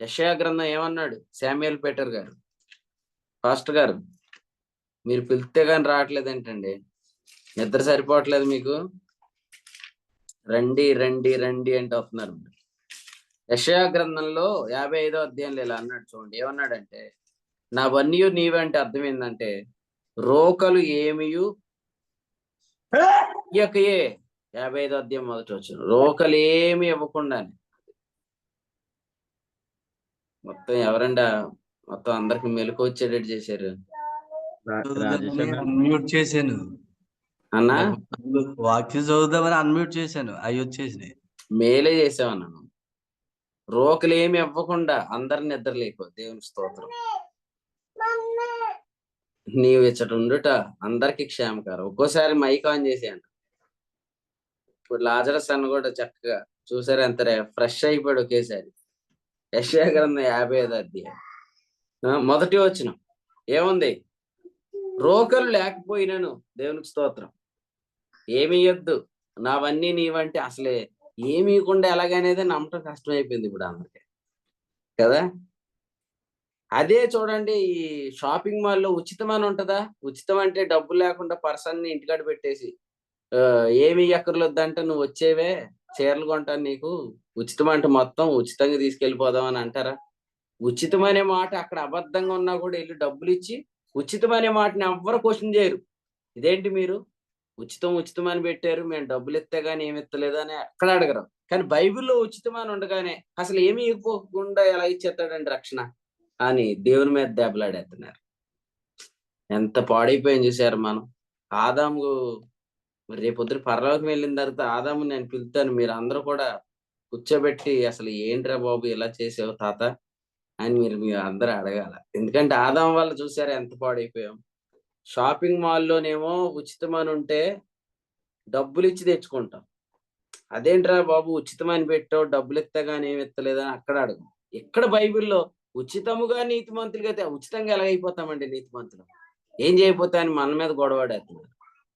యెషయా గ్రంథం ఏమన్నాడు శామ్యూయల్ పీటర్ గారు, పాస్టర్ గారు, మీరు పిలిస్తే గాని రావట్లేదేంటండి? నిద్ర సరిపోవట్లేదు మీకు? రండి రండి రండి అంటే వస్తున్నారు. యెషయా గ్రంథంలో 55వ అధ్యాయంలో ఇలా అన్నాడు చూడండి. ఏమన్నాడంటే, నావన్నీ నీవంటే అర్థం ఏంటంటే, రోకలు ఏమియు ఇయ్యకయే. 55వ అధ్యాయం మొదటి వచనం, రోకలు ఏమి ఇవ్వకుండానే. మొత్తం ఎవరండా మొత్తం అందరికి మెలకు వచ్చేటట్టు చేశారు రాజేష్ అన్న అన్మ్యూట్ చేశాను అన్నా. వాక్యం చదువుదామని అన్మ్యూట్ చేశాను, అవి వచ్చేసినాయి. మేలే చేసావన్నాను. రోకలు ఏమి ఇవ్వకుండా అందరి నిద్ర లేకు. దేవుని స్తోత్రం. నీవు ఇచ్చట ఉండుట అందరికి క్షేమకారం. ఒక్కోసారి మైక్ ఆన్ చేసాను. ఇప్పుడు లాజరస్ అన్న కూడా చక్కగా చూసారు, ఎంత ఫ్రెష్ అయిపోయాడు ఒకేసారి. యెషయా గ్రంథం 55వ అధ్యాయం మొదటి వచనం ఏముంది? రోకలు లేకపోయినాను, దేవునికి స్తోత్రం, ఏమి ఇయ్యొద్దు, నావన్నీ నీవంటే అసలే ఏమి ఇవ్వకుండా ఎలాగనేది నమ్మటం కష్టం అయిపోయింది ఇప్పుడు అందరికి కదా. అదే చూడండి, ఈ షాపింగ్ మాల్లో ఉచితం అని ఉంటదా? ఉచితం అంటే డబ్బు లేకుండా పర్సన్ని ఇంటికాడ పెట్టేసి ఏమి ఎక్కర్లొద్దంటే నువ్వు వచ్చేవే చీరలు కొంటాను నీకు, ఉచితం అంటే మొత్తం ఉచితంగా తీసుకెళ్ళిపోదాం అని అంటారా? ఉచితం అనే మాట అక్కడ అబద్ధంగా ఉన్నా కూడా వెళ్ళి డబ్బులు ఇచ్చి ఉచితం అనే మాటని ఎవ్వరు క్వశ్చన్ చేయరు. ఇదేంటి మీరు ఉచితం ఉచితం అని పెట్టారు, మేము డబ్బులు ఇస్తే గానీ ఏమి ఇస్తలేదు అని ఎక్కడ అడగరు. కానీ బైబిల్లో ఉచితం అని ఉండగానే అసలు ఏమి ఇవ్వకుండా ఎలా ఇచ్చేస్తాడండి రక్షణ అని దేవుని మీద దెబ్బలాడేస్తున్నారు. ఎంత పాడైపోయింది చూసారు మనం. ఆదాము రేపొద్దున పరలోకం వెళ్ళిన తర్వాత ఆదాము నేను పిలుతాను, మీరు అందరూ కూడా కూర్చోబెట్టి అసలు ఏంట్రా బాబు ఇలా చేసావు తాత అని మీరు అందరూ అడగాల. ఎందుకంటే ఆదాము వల్ల చూసారా ఎంత పాడైపోయాం. షాపింగ్ మాల్లోనేమో ఉచితం అని ఉంటే డబ్బులు ఇచ్చి తెచ్చుకుంటాం. అదేంట్రా బాబు ఉచితం అని పెట్టావు, డబ్బులు ఇస్తే గానీ ఏమి ఇస్తలేదని అక్కడ అడగం. ఇక్కడ బైబిల్లో ఉచితముగా నీతిమంతులుగా ఉచితంగా ఎలాగైపోతామండి నీతిమంతులు? ఏం చేయకపోతే అని మన మీద గొడవడేస్తున్నారు.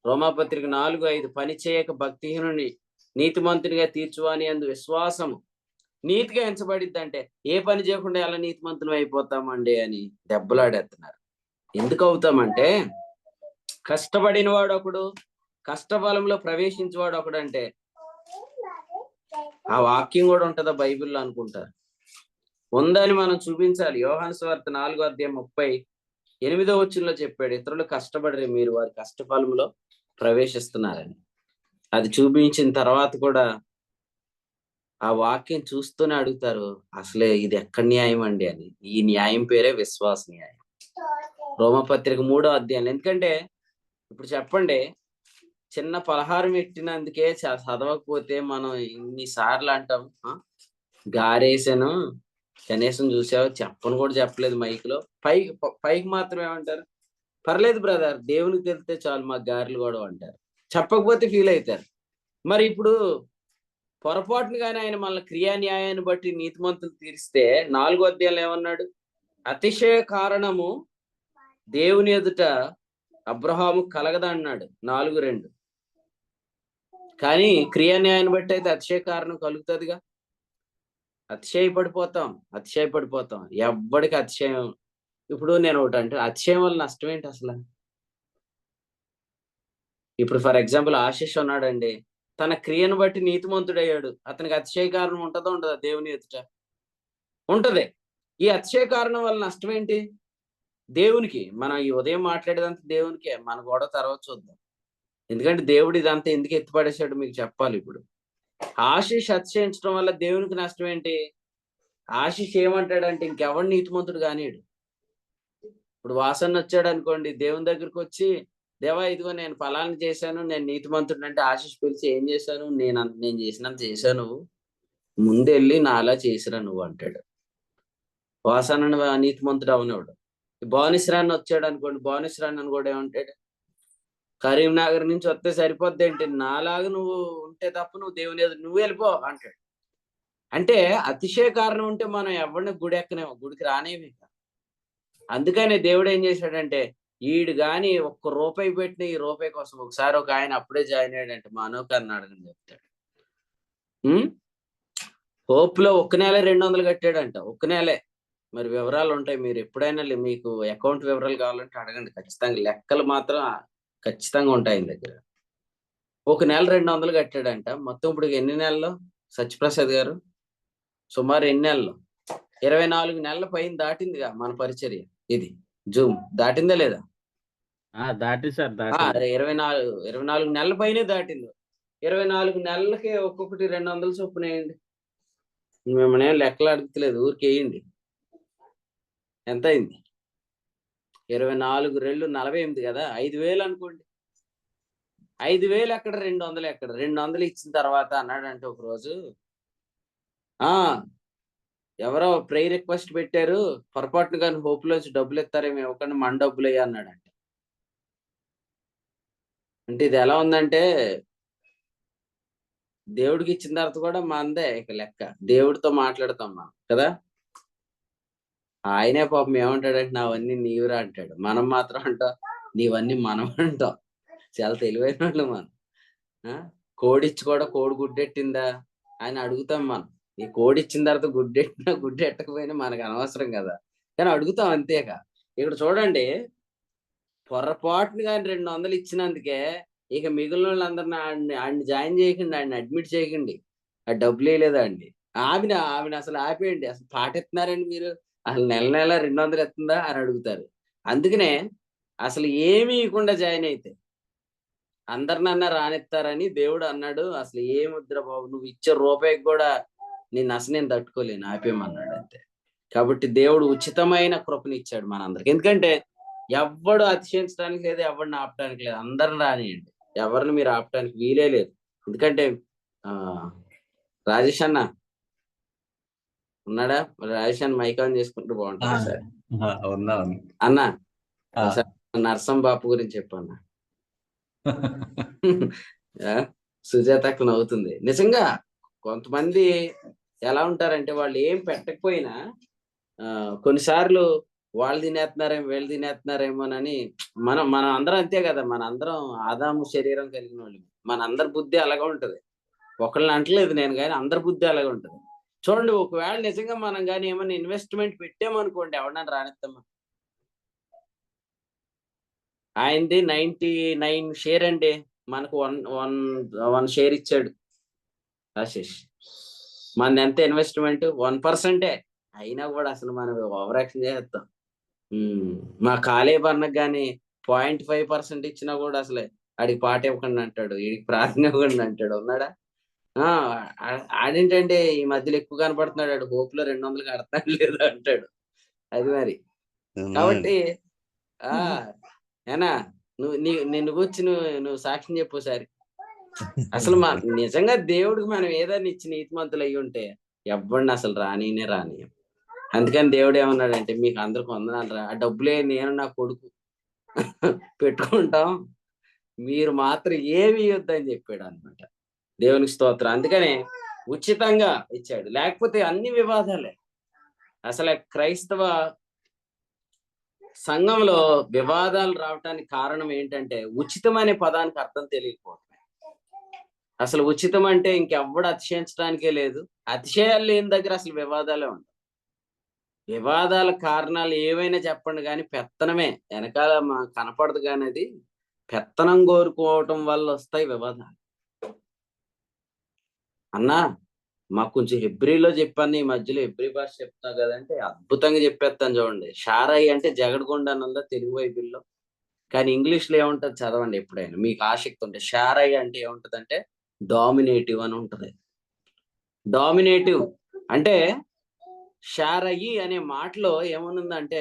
రోమాపత్రిక 4:5 పని చేయక భక్తిహీనుని నీతిమంతునిగా తీర్చువాని అందు విశ్వాసము నీతిగా ఎంచబడిద్ది అంటే ఏ పని చేయకుండా ఎలా నీతిమంతులు అయిపోతామండి అని దెబ్బలాడేస్తున్నారు. ఎందుకు అవుతామంటే, కష్టపడిన వాడు ఒకడు, కష్టఫలంలో ప్రవేశించేవాడు ఒకడు అంటే ఆ వాక్యం కూడా ఉంటుందా బైబిల్లో అనుకుంటారు. ఉందని మనం చూపించాలి. యోహాను సువార్త 4:38వ వచనంలో చెప్పాడు, ఇతరులు కష్టపడరే మీరు వారి కష్టఫలంలో ప్రవేశిస్తున్నారని. అది చూపించిన తర్వాత కూడా ఆ వాక్యం చూస్తూనే అడుగుతారు, అసలే ఇది ఎక్కడ న్యాయం అండి అని. ఈ న్యాయం పేరే విశ్వాస న్యాయం. రోమపత్రిక 3వ అధ్యాయం. ఎందుకంటే ఇప్పుడు చెప్పండి, చిన్న పలహారం పెట్టినందుకే చదవకపోతే మనం ఇన్నిసార్లు అంటాం, గారేసాను కనీసం చూసావు, చెప్పను కూడా చెప్పలేదు మైక్లో, పైకి మాత్రం ఏమంటారు, పర్లేదు బ్రదర్ దేవునికి తెలిస్తే చాలు మాకు గారెలు కూడా అంటారు. చెప్పకపోతే ఫీల్ అవుతారు. మరి ఇప్పుడు పొరపాటును కానీ ఆయన మన క్రియా న్యాయాన్ని బట్టి నీతిమంతులు తీరిస్తే 4వ అధ్యాయంలో ఏమన్నాడు? అతిశయ కారణము దేవుని ఎదుట అబ్రహాము కలగదన్నాడు 4:2. కానీ క్రియా న్యాయాన్ని బట్టి అయితే అతిశయ కారణం కలుగుతుందిగా. అతిశయపడిపోతాం. ఎవ్వడికి అతిశయం. ఇప్పుడు నేను ఒకటి అంటే, అతిశయం వల్ల నష్టం ఏంటి అసలు? ఇప్పుడు ఫర్ ఎగ్జాంపుల్ ఆశీష్ ఉన్నాడండి, తన క్రియను బట్టి నీతిమంతుడయ్యాడు. అతనికి అతిశయ కారణం ఉంటుందా ఉండదా? దేవుని ఎదుట ఉంటది. ఈ అతిశయ కారణం వల్ల నష్టం ఏంటి దేవునికి? మనం ఈ ఉదయం మాట్లాడేదంతా దేవునికే, మన గొడవ తర్వాత చూద్దాం. ఎందుకంటే దేవుడు ఇదంతా ఎందుకు ఎత్తిపడేశాడు మీకు చెప్పాలి. ఇప్పుడు ఆశీష్ అతిశయించడం వల్ల దేవునికి నష్టం ఏంటి? ఆశీష్ ఏమంటాడంటే ఇంకెవడు నీతిమంతుడు కానిడు. ఇప్పుడు వాసన వచ్చాడు అనుకోండి, దేవుని దగ్గరికి వచ్చి, దేవా ఇదిగో నేను ఫలాన్ని చేశాను, నేను నీతిమంతుడు అంటే ఆశీష్ పిలిచి ఏం చేశాను, నేను చేసినంత చేశాను, ముందెళ్ళి నా అలా చేసిరా నువ్వు అంటాడు. వాసన నీతిమంతుడు అవనవాడు. భానుశ్రాన్ని వచ్చాడు అనుకోండి, భానుశ్రాన్ని కూడా ఏమంటాడు, కరీంనగర్ నుంచి వస్తే సరిపోద్ది ఏంటి, నాలాగా నువ్వు ఉంటే తప్ప నువ్వు దేవుని ఎదురు నువ్వు వెళ్ళిపో అంటాడు. అంటే అతిశయ కారణం ఉంటే మనం ఎవరిని గుడి ఎక్కనేమో, గుడికి రానేమి. అందుకనే దేవుడు ఏం చేశాడంటే, ఈడు గాని ఒక్క రూపాయి పెట్టిన ఈ రూపాయి కోసం ఒకసారి ఒక ఆయన అప్పుడే జాయిన్ అయ్యాడంటే మా అనోక్ అన్నాడు అని చెప్తాడు. హోప్ లో ఒక్క నెల 200 కట్టాడంట, ఒక్క నెలే. మరి వివరాలు ఉంటాయి, మీరు ఎప్పుడైనా మీకు అకౌంట్ వివరాలు కావాలంటే అడగండి, ఖచ్చితంగా లెక్కలు మాత్రం ఖచ్చితంగా ఉంటాయి ఆయన దగ్గర. ఒక నెల 200 కట్టాడంట. మొత్తం ఇప్పుడు ఎన్ని నెలలు సత్యప్రసాద్ గారు? సుమారు ఎన్ని నెలలు? 24 నెలల పైన దాటిందిగా మన పరిచర్య. ఇది జూమ్ దాటిందా లేదా? దాటి సార్, దాటి 24 నెలల పైనే దాటింది. 24 నెలలకి ఒక్కొక్కటి 200 చొప్పున వేయండి. మిమ్మల్ని ఏం లెక్కలు అడుగుతలేదు, ఊరికి వేయండి. ఎంత అయింది? 24 రెళ్ళు 48 కదా, 5,000 అనుకోండి. 5,000 ఎక్కడ, 200 ఎక్కడ? 200 ఇచ్చిన తర్వాత అన్నాడంటే ఒకరోజు, ఎవరో ప్రేయర్ రిక్వెస్ట్ పెట్టారు, పొరపాటును కానీ హోప్ లోంచి డబ్బులు ఇస్తారేమో, ఇవ్వకుండా మన డబ్బులు అయ్యా అన్నాడంట. అంటే ఇది ఎలా ఉందంటే, దేవుడికి ఇచ్చిన తర్వాత కూడా మనదే ఇక లెక్క. దేవుడితో మాట్లాడతాం మనం కదా. ఆయనే పాపం ఏమంటాడంటే, నావన్నీ నీవురా అంటాడు. మనం మాత్రం అంటాం నీవన్నీ మనం అంటాం. చాలా తెలివైన వాళ్ళు మనం. కోడిచ్చి కూడా కోడి గుడ్డెట్టిందా అని అడుగుతాం మనం. ఈ కోడి ఇచ్చిన తర్వాత గుడ్డెట్టినా గుడ్డెట్టకపోయినా మనకు అనవసరం కదా, కానీ అడుగుతాం అంతేగా. ఇక్కడ చూడండి, పొరపాటును కానీ 200 ఇచ్చినందుకే ఇక మిగిలిన వాళ్ళందరినీ ఆడిని జాయిన్ చేయకండి, ఆడిని అడ్మిట్ చేయకండి, ఆ డబ్బులు వేయలేదా అండి. ఆమెను అసలు ఆపేయండి. అసలు పాటిస్తున్నారండి మీరు, అసలు నెల నెల 200 ఎత్తుందా అని అడుగుతారు. అందుకనే అసలు ఏమీ ఇవ్వకుండా జాయిన్ అయితే అందరినన్నా రానిస్తారని దేవుడు అన్నాడు. అసలు ఏముద్ర బాబు, నువ్వు ఇచ్చే రూపాయికి కూడా నేను తట్టుకోలేను, ఆపేయమన్నాడు అంతే. కాబట్టి దేవుడు ఉచితమైన కృపనిచ్చాడు మనందరికి. ఎందుకంటే ఎవడు అతిశయించడానికి లేదు, ఎవరిని ఆపడానికి లేదు. అందరిని రానియండి, ఎవరిని మీరు ఆపడానికి వీలే లేదు. ఎందుకంటే రాజేష్ అన్న ఉన్నాడా? రాజేష్ అన్న మైక్ ఆన్ చేసుకుంటూ బాగుంటుంది సార్. అన్న నరసం బాపు గురించి చెప్పన్నా. సుజాతకు నవ్వుతుంది. నిజంగా కొంతమంది ఎలా ఉంటారంటే, వాళ్ళు ఏం పెట్టకపోయినా కొన్నిసార్లు వాళ్ళు తినేస్తున్నారేమో, వీళ్ళు తినేస్తున్నారేమోనని మనం అందరం అంతే కదా. మన అందరం ఆదాము శరీరం కలిగిన వాళ్ళు. మన అందరి బుద్ధి అలాగే ఉంటది. ఒకళ్ళని అంటలేదు నేను, కానీ అందరి బుద్ధి అలాగే ఉంటది. చూడండి, ఒకవేళ నిజంగా మనం కానీ ఏమన్నా ఇన్వెస్ట్మెంట్ పెట్టామనుకోండి, ఎవరన్నా రానిస్తామా? ఆయనది 99 షేర్ అండి, మనకు 1 షేర్ ఇచ్చాడు ఆశీష్. మన ఎంత ఇన్వెస్ట్మెంట్ 1%. అయినా కూడా అసలు మనం ఓవర్ యాక్షన్ చేస్తాం. మా కాలేబర్నకు కానీ 0.5% ఇచ్చినా కూడా అసలే ఆడికి పాట ఇవ్వకుండా అంటాడు, వీడికి ప్రార్థన ఇవ్వకుండా అంటాడు. ఉన్నాడా? ఆడేంటంటే ఈ మధ్యలో ఎక్కువ కనపడుతున్నాడు, ఆడు హోప్ లో 200 కడతాడు లేదా అంటాడు. అది మరి. కాబట్టి ఏనా నిన్ను కూర్చి నువ్వు సాక్ష్యం చెప్పు సారి. అసలు నిజంగా దేవుడికి మనం ఏదైనా ఇచ్చి నీతిమంతులు అయ్యి ఉంటే ఎవరిని అసలు రాని. అందుకని దేవుడు ఏమన్నాడంటే, మీకు అందరికి వందనాలు రా, ఆ డబ్బులే నేను నా కొడుకు పెట్టుకుంటాం, మీరు మాత్రం ఏమి ఇవ్వద్దని చెప్పాడు అనమాట. దేవునికి స్తోత్రం. అందుకనే ఉచితంగా ఇచ్చాడు, లేకపోతే అన్ని వివాదాలే. అసలు క్రైస్తవ సంఘంలో వివాదాలు రావటానికి కారణం ఏంటంటే, ఉచితం అనే పదానికి అర్థం తెలియకపోవటమే. అసలు ఉచితం అంటే ఇంకెవ్వడు అతిశయించడానికే లేదు. అతిశయాలు లేని దగ్గర అసలు వివాదాలే ఉంటాయి. వివాదాల కారణాలు ఏవైనా చెప్పండి, కానీ పెత్తనమే వెనకాల కనపడదు. కానీ అది పెత్తనం కోరుకోవటం వల్ల వస్తాయి వివాదాలు. అన్నా మాకు కొంచెం హెబ్రీలో చెప్పాను, ఈ మధ్యలో హెబ్రీ భాష చెప్తున్నా కదంటే అద్భుతంగా చెప్పేస్తాను చూడండి. షారాయి అంటే జగడగొండ అని ఉందా తెలుగు బైబిల్లో, కానీ ఇంగ్లీష్ లో ఏముంటది చదవండి ఎప్పుడైనా మీకు ఆసక్తి ఉంటే. షారాయి అంటే ఏముంటది అంటే డామినేటివ్ అని ఉంటది. డామినేటివ్ అంటే షారయి అనే మాటలో ఏమనుందంటే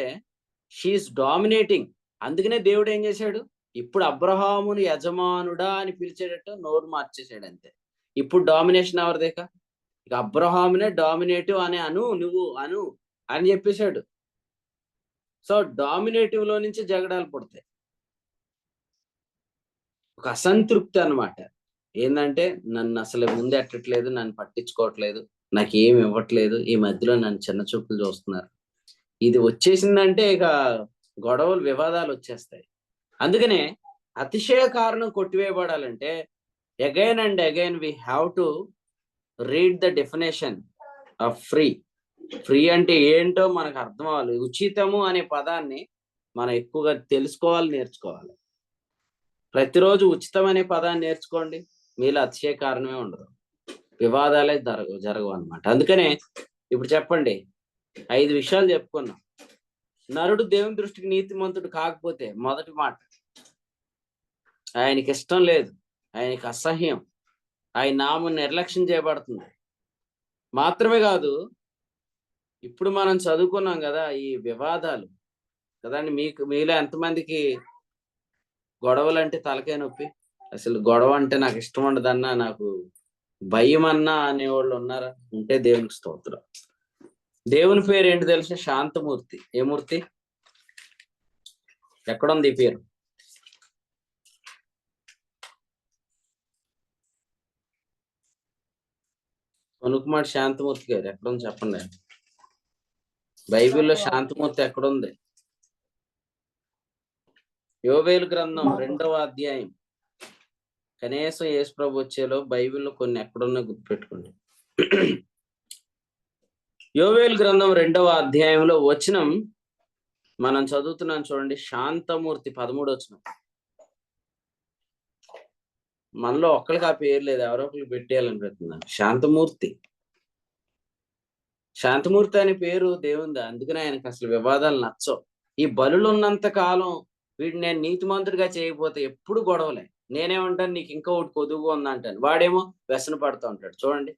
షీఈస్ డామినేటింగ్. అందుకనే దేవుడు ఏం చేశాడు, ఇప్పుడు అబ్రహామును యజమానుడా అని పిలిచేటట్టు నోరు మార్చేసాడు అంతే. ఇప్పుడు డామినేషన్ ఎవరిదేక, ఇక అబ్రహామునే డామినేటివ్ అని నువ్వు అని చెప్పేశాడు. సో డామినేటివ్ లో నుంచి జగడాలు పుడతాయి. ఒక అసంతృప్తి అన్నమాట. ఏంటంటే నన్ను అసలు ముందు ఎట్టట్లేదు, నన్ను పట్టించుకోవట్లేదు, నాకేం ఇవ్వట్లేదు, ఈ మధ్యలో నన్ను చిన్న చూపులు చూస్తున్నారు. ఇది వచ్చేసిందంటే ఇక గొడవలు, వివాదాలు వచ్చేస్తాయి. అందుకనే అతిశయ కారణం కొట్టివేయబడాలంటే again and again we have to read the definition of free. Free అంటే ఏంటో మనకు అర్థం అవ్వాలి. ఉచితము అనే పదాన్ని మనం ఎక్కువగా తెలుసుకోవాలి, నేర్చుకోవాలి. ప్రతిరోజు ఉచితం అనే పదాన్ని నేర్చుకోండి, మీలో అతిశయ కారణమే ఉండదు, వివాదాలే జరగవు అనమాట. అందుకనే ఇప్పుడు చెప్పండి, 5 విషయాలు చెప్పుకున్నాం. నరుడు దేవుని దృష్టికి నీతిమంతుడు కాకపోతే మొదటి మాట, ఆయనకి ఇష్టం లేదు, ఆయనకి అసహ్యం, ఆయన నామం నిర్లక్ష్యం చేయబడుతుంది. మాత్రమే కాదు, ఇప్పుడు మనం చదువుకున్నాం కదా ఈ వివాదాలు కదండి. మీలో ఎంతమందికి గొడవలు అంటే తలకాయ నొప్పి? అసలు గొడవ అంటే నాకు ఇష్టం ఉండదన్నా, నాకు భయం అన్నా అనేవాళ్ళు ఉన్నారా? ఉంటే దేవునికి స్తోత్రం. దేవుని పేరు ఏంటి తెలుసా? శాంతమూర్తి. ఏ మూర్తి? ఎక్కడుంది ఈ పేరు? కొనుక్కుమాటి శాంతమూర్తి గారు ఎక్కడుంది చెప్పండి. బైబిల్లో శాంతమూర్తి ఎక్కడుంది? యోవేలు గ్రంథం 2వ అధ్యాయం. కనీసం యేసు ప్రభు వచ్చేలో బైబిల్లో కొన్ని ఎక్కడున్నా గుర్తుపెట్టుకోండి. యోవేలు గ్రంథం 2వ అధ్యాయంలో వచనం మనం చదువుతున్నాం చూడండి. శాంతమూర్తి 13వ వచనం. మనలో ఒక్కరికి ఆ పేరు లేదు, ఎవరో ఒకరికి పెట్టేయాలనిపిస్తున్నాను. శాంతమూర్తి. శాంతమూర్తి అనే పేరు దేవుందా? అందుకనే ఆయనకు అసలు వివాదాలు నచ్చవు. ఈ బలులు ఉన్నంత కాలం వీడిని నేను నీతిమంతుడిగా చేయకపోతే ఎప్పుడు గొడవలే. నేనేమంటాను, నీకు ఇంకా ఒకటి కొదువుగా ఉందంటాను, వాడేమో వ్యసన పడుతూ ఉంటాడు. చూడండి,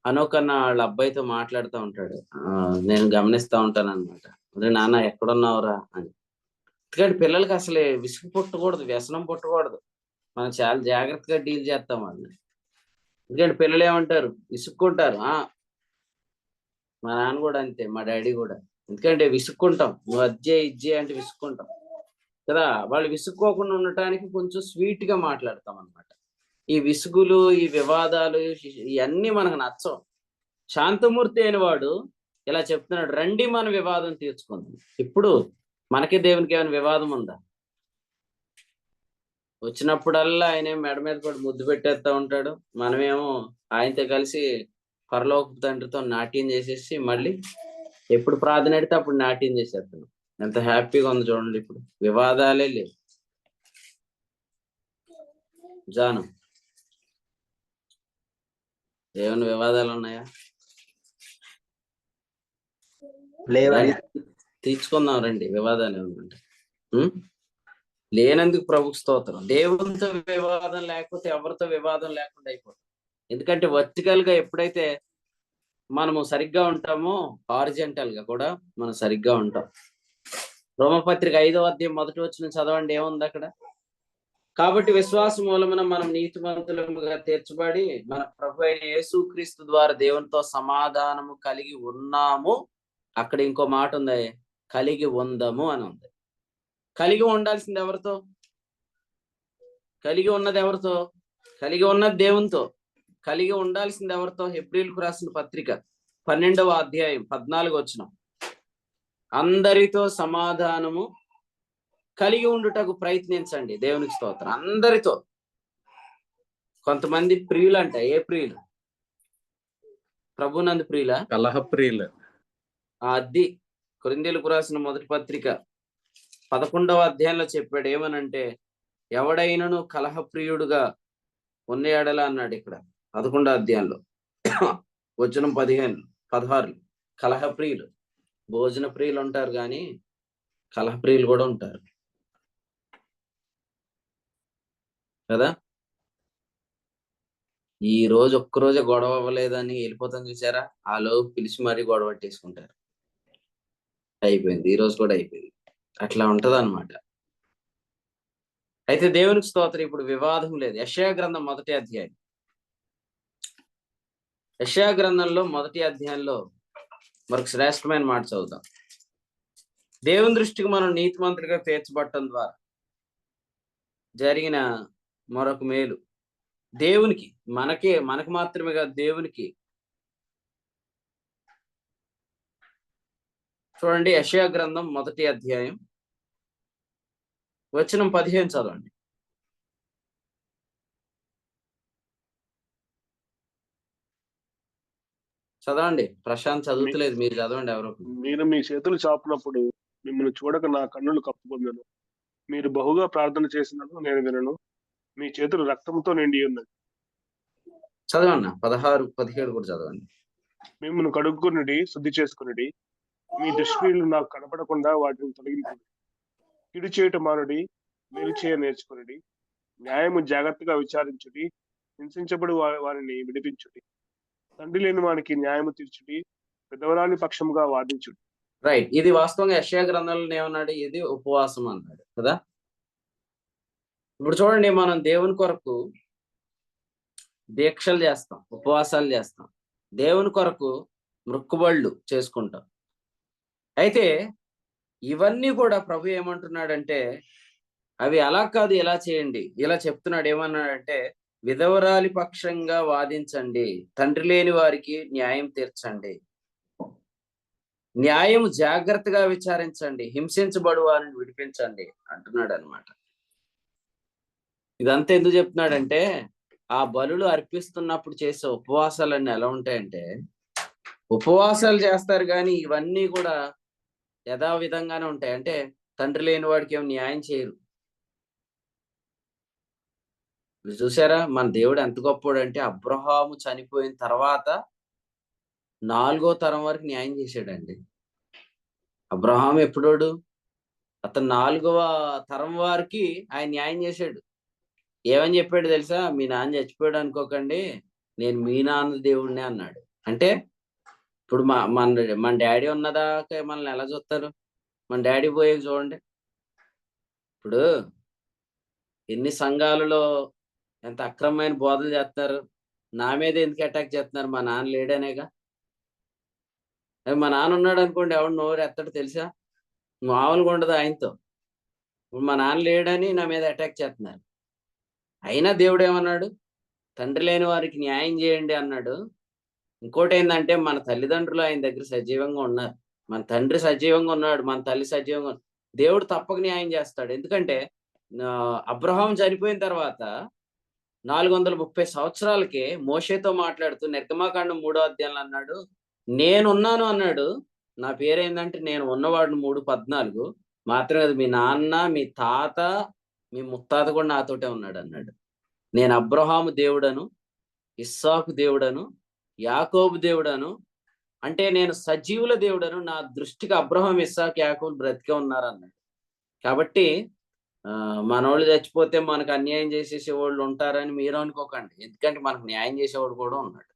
అనోకన్న వాళ్ళ అబ్బాయితో మాట్లాడుతూ ఉంటాడు. నేను గమనిస్తూ ఉంటాను అనమాట. అరే నాన్న ఎక్కడున్నావురా అని. ఎందుకంటే పిల్లలకి అసలే విసుగు పుట్టకూడదు, వ్యసనం పుట్టకూడదు. మనం చాలా జాగ్రత్తగా డీల్ చేస్తాం వాళ్ళని. ఎందుకంటే పిల్లలు ఏమంటారు, విసుక్కుంటారు. మా నాన్న కూడా అంతే, మా డాడీ కూడా. ఎందుకంటే విసుక్కుంటాం, నువ్వు అజ్జే ఇజ్జే అంటే విసుక్కుంటాం కదా. వాళ్ళు విసుక్కోకుండా ఉండటానికి కొంచెం స్వీట్ గా మాట్లాడతాం అనమాట. ఈ విసుగులు, ఈ వివాదాలు, ఇవన్నీ మనకు నచ్చవు. శాంతమూర్తి అయిన వాడు ఇలా చెప్తున్నాడు, రండి మన వివాదం తీర్చుకుందాం. ఇప్పుడు మనకి దేవునికి ఏమైనా వివాదం ఉందా? వచ్చినప్పుడల్లా ఆయన మెడ మీద కూడా ముద్దు పెట్టేస్తా ఉంటాడు. మనమేమో ఆయనతో కలిసి పరలోక తండ్రితో నాట్యం చేసేసి మళ్ళీ ఎప్పుడు ప్రార్థన అడితే అప్పుడు నాట్యం చేసేస్తున్నాం. ఎంత హ్యాపీగా ఉంది చూడండి. ఇప్పుడు వివాదాలే లేవు. జాను, ఏమైనా వివాదాలు ఉన్నాయా? తీర్చుకుందాం రండి, వివాదాలు ఏమన్నా లేనందుకు ప్రభుకు స్తోత్రం. దేవునితో వివాదం లేకపోతే ఎవరితో వివాదం లేకుండా అయిపోతుంది. ఎందుకంటే వర్టికల్ గా ఎప్పుడైతే మనము సరిగ్గా ఉంటామో హారిజంటల్ గా కూడా మనం సరిగ్గా ఉంటాం. రోమపత్రిక 5వ అధ్యాయం 1వ వచనం చదవండి, ఏముంది అక్కడ? కాబట్టి విశ్వాస మూలమున మనం నీతిమంతులుగా తీర్చబడి మన ప్రభు అయిన యేసుక్రీస్తు ద్వారా దేవునితో సమాధానము కలిగి ఉన్నాము. అక్కడ ఇంకో మాట ఉంది, కలిగి ఉందము అని ఉంది. కలిగి ఉండాల్సింది ఎవరితో? కలిగి ఉన్నది ఎవరితో? కలిగి ఉన్నది దేవునితో. కలిగి ఉండాల్సింది ఎవరితో? హెబ్రీయులకు రాసిన పత్రిక 12వ అధ్యాయం 14వ వచనం. అందరితో సమాధానము కలిగి ఉండుటకు ప్రయత్నించండి. దేవునికి స్తోత్రం. అందరితో. కొంతమంది ప్రియులు అంట. ఏ ప్రియులు? ప్రభునందు ప్రియుల, కలహ ప్రియులు. అది కొరింథీయులకు రాసిన మొదటి పత్రిక 11వ అధ్యాయంలో చెప్పాడు. ఏమనంటే, ఎవడైనను కలహప్రియుడుగా ఉన్న ఎడల అన్నాడు ఇక్కడ 11వ అధ్యాయంలో వచనం 15-16. కలహప్రియులు, భోజన ప్రియులు ఉంటారు కానీ కలహప్రియులు కూడా ఉంటారు కదా. ఈ రోజు ఒక్కరోజే గొడవ అవ్వలేదని వెళ్ళిపోతాం చూసారా, ఆ లోపు పిలిచి మరీ గొడవ పట్టేసుకుంటారు. అయిపోయింది, ఈ రోజు కూడా అయిపోయింది. అట్లా ఉంటది అనమాట. అయితే దేవునికి స్తోత్రం, ఇప్పుడు వివాదం లేదు. యెషయా గ్రంథం 1వ అధ్యాయం. యెషయా గ్రంథంలో 1వ అధ్యాయంలో మరొక శ్రేష్టమైన మాట చదువుతాం. దేవుని దృష్టికి మనం నీతిమంతుడిగా తీర్చబడటం ద్వారా జరిగిన మరొక మేలు. దేవునికి, మనకు మాత్రమే కాదు, దేవునికి చూడండి, యెషయా గ్రంథం 1వ అధ్యాయం వచనం 15 చదవండి. చదవండి. ప్రశాంత్ చదువుతలేదు, మీరు చదవండి. ఎవరో మీరు మీ చేతులు చాపినప్పుడు మిమ్మల్ని చూడక నా కన్నులు కప్పుకొందును. మీరు బహుగా ప్రార్థన చేసినను నేను వినను. మీ చేతులు రక్తంతో నిండి ఉన్నది. చదవండి. 16, 17 కూడా చదవండి. మిమ్మల్ని కడుక్కునుడి, శుద్ధి చేసుకునుడి. మీ దుష్క్రియలు నాకు కనపడకుండా వాటిని తొలగించుడి. కిడి చేయటం మానుడి, మేలు చేయ నేర్చుకునుడి. న్యాయము జాగ్రత్తగా విచారించుడి, హింసించబడి వారిని విడిపించుడి. తండ్రి లేని వానికి న్యాయము తీర్చుడి, పెద్దవరాని పక్షముగా వాదించుడి. రైట్. ఇది వాస్తవంగా యెషయా గ్రంథంలో ఏమన్నాడు? ఇది ఉపవాసం అన్నాడు కదా. ఇప్పుడు చూడండి, మనం దేవుని కొరకు దీక్షలు చేస్తాం, ఉపవాసాలు చేస్తాం, దేవుని కొరకు మృక్కుబళ్ళు చేసుకుంటాం. అయితే ఇవన్నీ కూడా ప్రభు ఏమంటున్నాడంటే, అవి అలా కాదు, ఇలా చేయండి. ఇలా చెప్తున్నాడు. ఏమన్నాడంటే, విధవరాలి పక్షంగా వాదించండి, తండ్రి లేని వారికి న్యాయం తీర్చండి, న్యాయం జాగ్రత్తగా విచారించండి, హింసించబడు వారిని విడిపించండి అంటున్నాడు అనమాట. ఇదంతా ఎందుకు చెప్తున్నాడంటే, ఆ బలులు అర్పిస్తున్నప్పుడు చేసే ఉపవాసాలన్నీ ఎలా ఉంటాయంటే, ఉపవాసాలు చేస్తారు కానీ ఇవన్నీ కూడా యథావిధంగానే ఉంటాయి. అంటే తండ్రి లేని వాడికి ఏం న్యాయం చేయరు. చూసారా, మన దేవుడు ఎంత గొప్పోడు అంటే, అబ్రహాము చనిపోయిన తర్వాత 4వ తరం వరకు న్యాయం చేశాడండి. అబ్రహాం ఎప్పుడోడు? అతను 4వ తరం వారికి ఆయన న్యాయం చేశాడు. ఏమని చెప్పాడు తెలుసా? మీ నాన్న చచ్చిపోయాడు అనుకోకండి, నేను మీ నాన్న దేవుడినే అన్నాడు. అంటే ఇప్పుడు మన డాడీ ఉన్నదాకా మనల్ని ఎలా చూస్తారు? మన డాడీ పోయే చూడండి. ఇప్పుడు ఎన్ని సంఘాలలో ఎంత అక్రమమైన బోధలు చేస్తున్నారు. నా మీద ఎందుకు అటాక్ చేస్తున్నారు? మా నాన్న లేడనేగా. మా నాన్న ఉన్నాడు అనుకోండి, ఎవడు నోరు ఎత్తడు తెలుసా? మామూలుగా ఉండదు ఆయనతో. ఇప్పుడు మా నాన్న లేడని నా మీద అటాక్ చేస్తున్నారు. అయినా దేవుడు ఏమన్నాడు? తండ్రి లేని వారికి న్యాయం చేయండి అన్నాడు. ఇంకోటి ఏంటంటే, మన తల్లిదండ్రులు ఆయన దగ్గర సజీవంగా ఉన్నారు. మన తండ్రి సజీవంగా ఉన్నాడు, మన తల్లి సజీవంగా ఉన్నాడు. దేవుడు తప్పక న్యాయం చేస్తాడు. ఎందుకంటే అబ్రహాం చనిపోయిన తర్వాత 430 సంవత్సరాలకే మోషేతో మాట్లాడుతూ నిర్గమాకాండం 3వ అధ్యాయంలో అన్నాడు, నేనున్నాను అన్నాడు. నా పేరేందంటే నేను ఉన్నవాడు 3:14 మాత్రమే కాదు, మీ నాన్న, మీ తాత, మీ ముత్తాత కూడా నాతోటే ఉన్నాడు అన్నాడు. నేను అబ్రహాము దేవుడను, ఇస్సాకు దేవుడను, యాకోబు దేవుడను. అంటే నేను సజీవుల దేవుడను. నా దృష్టికి అబ్రహాం, ఇస్సాకు, యాకోబు బ్రతికే ఉన్నారు అన్నాడు. కాబట్టి మనోళ్ళు చచ్చిపోతే మనకు అన్యాయం చేసేసేవాళ్ళు ఉంటారని మీరు అనుకోకండి. ఎందుకంటే మనకు న్యాయం చేసేవాడు కూడా ఉన్నాడు.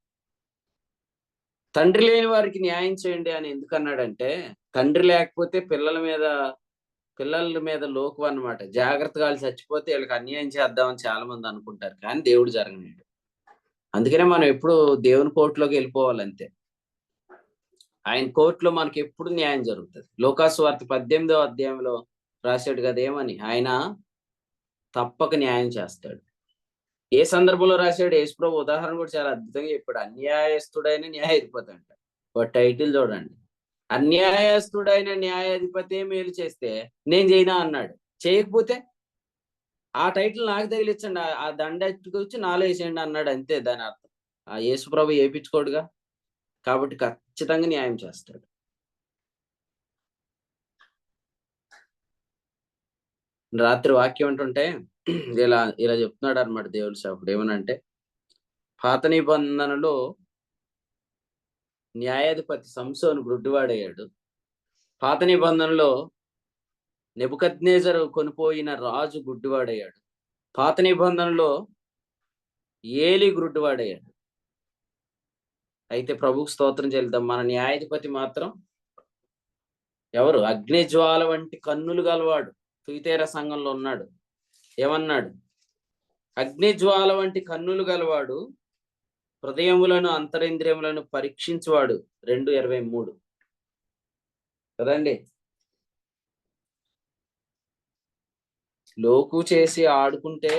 తండ్రి లేని వారికి న్యాయం చేయండి అని ఎందుకు అన్నాడంటే, తండ్రి లేకపోతే పిల్లల మీద లోకు అన్నమాట. జాగ్రత్తగా వాళ్ళు చచ్చిపోతే వీళ్ళకి అన్యాయం చేద్దామని చాలా మంది అనుకుంటారు, కానీ దేవుడు జరగనేడు. అందుకనే మనం ఎప్పుడు దేవుని కోర్టులోకి వెళ్ళిపోవాలి అంతే. ఆయన కోర్టులో మనకి ఎప్పుడు న్యాయం జరుగుతుంది. లోకాసు వార్త 18వ అధ్యాయంలో రాశాడు కదా, ఏమని? ఆయన తప్పక న్యాయం చేస్తాడు. ఏ సందర్భంలో రాశాడు? యేసుప్రభు ఉదాహరణ కూడా చాలా అద్భుతంగా చెప్పాడు. అన్యాయస్తుడైన న్యాయాధిపతి అంట. ఒక టైటిల్ చూడండి, అన్యాయస్తుడైన న్యాయాధిపతి మేలు చేస్తే నేను చేయనా అన్నాడు. చేయకపోతే ఆ టైటిల్ నాకు తగిలించండి, ఆ దండ ఎత్తుకొచ్చి నాలో వేసేయండి అన్నాడు. అంతే దాని అర్థం. ఆ యేసుప్రభు ఏపించుకోడుగా, కాబట్టి ఖచ్చితంగా న్యాయం చేస్తాడు. రాత్రి వాక్యం అంటుంటే ఇలా చెప్తున్నాడు అనమాట దేవుడి సేవకుడు. ఏమనంటే, పాత నిబంధనలో న్యాయాధిపతి సంసోను గుడ్డివాడయ్యాడు. పాత నిబంధనలో నెబుకద్నెజరు కొనిపోయిన రాజు గుడ్డివాడయ్యాడు. పాత నిబంధనలో ఏలి గుడ్డివాడయ్యాడు. అయితే ప్రభుకు స్తోత్రం చెల్లిద్దాం, మన న్యాయాధిపతి మాత్రం ఎవరు? అగ్నిజ్వాల వంటి కన్నులు గలవాడు. తుయితేర సంఘంలో ఉన్నాడు. ఏమన్నాడు? అగ్నిజ్వాల వంటి కన్నులు గలవాడు, హృదయములను అంతరింద్రియములను పరీక్షించువాడు. 2:23 కదండి. లోకు చేసి ఆడుకుంటే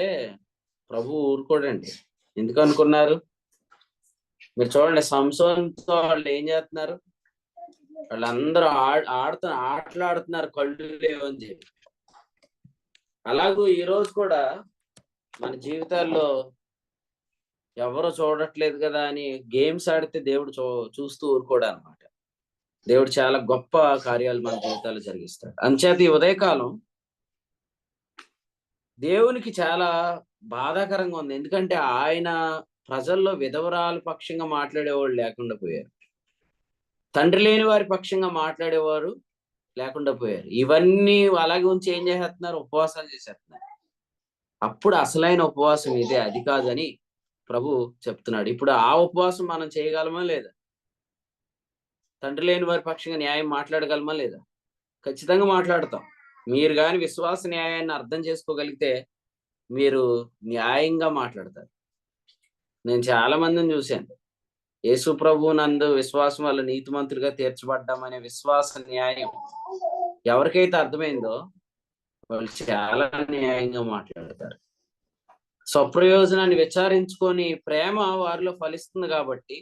ప్రభు ఊరుకోడండి. ఎందుకు అనుకున్నారు? మీరు చూడండి, సంసోనుతో వాళ్ళు ఏం చేస్తున్నారు? వాళ్ళందరూ ఆటలాడుతున్నారు కళ్ళు లేవని చెప్పి. అలాగూ ఈ రోజు కూడా మన జీవితాల్లో ఎవరు చూడట్లేదు కదా అని గేమ్స్ ఆడితే దేవుడు చూస్తూ ఊరుకోడు అనమాట. దేవుడు చాలా గొప్ప కార్యాలు మన జీవితాల్లో జరిగిస్తాడు. అంచేత ఈ ఉదయకాలం దేవునికి చాలా బాధాకరంగా ఉంది. ఎందుకంటే ఆయన ప్రజల్లో విధవరాల పక్షంగా మాట్లాడేవాళ్ళు లేకుండా పోయారు, తండ్రి లేని వారి పక్షంగా మాట్లాడేవారు లేకుండా పోయారు. ఇవన్నీ అలాగే ఉంచి ఏం చేసేస్తున్నారు? ఉపవాసాలు చేసేస్తున్నారు. అప్పుడు అసలైన ఉపవాసం ఇదే, అది కాదని ప్రభు చెప్తున్నాడు. ఇప్పుడు ఆ ఉపవాసం మనం చేయగలమా లేదా? తండ్రి లేని వారి పక్షంగా న్యాయం మాట్లాడగలమా లేదా? ఖచ్చితంగా మాట్లాడతాం. మీరు కానీ విశ్వాస న్యాయాన్ని అర్థం చేసుకోగలిగితే మీరు న్యాయంగా మాట్లాడతారు. నేను చాలా మందిని చూశాను, యేసు ప్రభు నందు విశ్వాసం వల్ల నీతిమంతులుగా తీర్చబడ్డామనే విశ్వాస న్యాయం ఎవరికైతే అర్థమైందో వాళ్ళు చాలా న్యాయంగా మాట్లాడతారు. స్వప్రయోజనాన్ని విచారించుకొని ప్రేమ వారిలో ఫలిస్తుంది కాబట్టి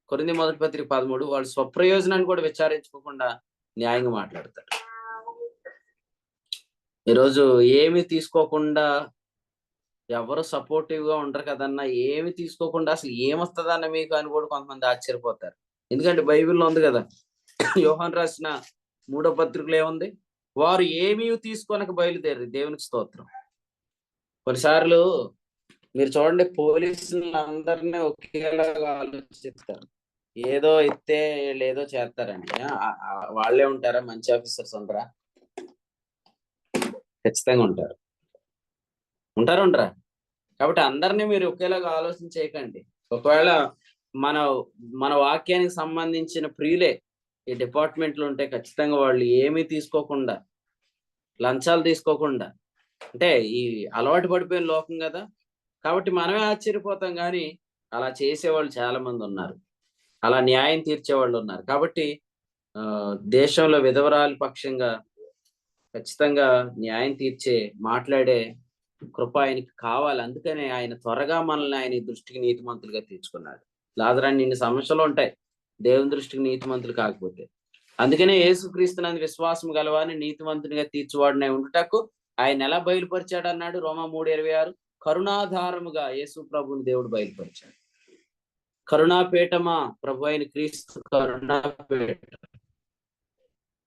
కొరింథీ మొదటి పత్రిక 13 వాళ్ళు స్వప్రయోజనాన్ని కూడా విచారించుకోకుండా న్యాయంగా మాట్లాడతారు. ఈరోజు ఏమి తీసుకోకుండా, ఎవరు సపోర్టివ్ గా ఉండరు కదన్నా, ఏమి తీసుకోకుండా అసలు ఏమొస్తుందన్న మీకు అని కూడా కొంతమంది ఆశ్చర్యపోతారు. ఎందుకంటే బైబిల్లో ఉంది కదా, యోహాను రాసిన 3వ పత్రికలో ఏముంది? వారు ఏమీ తీసుకోనక బయలుదేరి. దేవునికి స్తోత్రం. కొన్నిసార్లు మీరు చూడండి, పోలీసులు అందరినీ ఒకేలాగా ఆలోచిస్తారు. ఏదో ఇస్తే వీళ్ళు ఏదో చేస్తారండి. వాళ్ళే ఉంటారా? మంచి ఆఫీసర్స్ ఉంటారా? ఖచ్చితంగా ఉంటారు. ఉండరా? కాబట్టి అందరినీ మీరు ఒకేలాగా ఆలోచన చేయకండి. ఒకవేళ మన వాక్యానికి సంబంధించిన ప్రియులే ఈ డిపార్ట్మెంట్లు ఉంటే ఖచ్చితంగా వాళ్ళు ఏమీ తీసుకోకుండా, లంచాలు తీసుకోకుండా, అంటే ఈ అలవాటు పడిపోయిన లోకం కదా, కాబట్టి మనమే ఆశ్చర్యపోతాం. కానీ అలా చేసేవాళ్ళు చాలా మంది ఉన్నారు, అలా న్యాయం తీర్చేవాళ్ళు ఉన్నారు. కాబట్టి దేశంలో విధవరాల పక్షంగా ఖచ్చితంగా న్యాయం తీర్చే మాట్లాడే కృప ఆయనకి కావాలి. అందుకనే ఆయన త్వరగా మనల్ని ఆయన దృష్టికి నీతిమంతులుగా తీర్చుకున్నాడు. లాజరాన్ని ఇన్ని సమస్యలు ఉంటాయి దేవుని దృష్టికి నీతిమంతులు కాకపోతే. అందుకనే యేసుక్రీస్తునందు విశ్వాసం గలవారిని నీతిమంతునిగా తీర్చువాడినై ఉండుటకు ఆయన ఎలా బయలుపరిచాడు అన్నాడు రోమా 3:26. కరుణాధారముగా యేసు ప్రభుని దేవుడు బయలుపరిచాడు. కరుణాపీఠమా ప్రభు అయిన క్రీస్తు కరుణాపీఠ.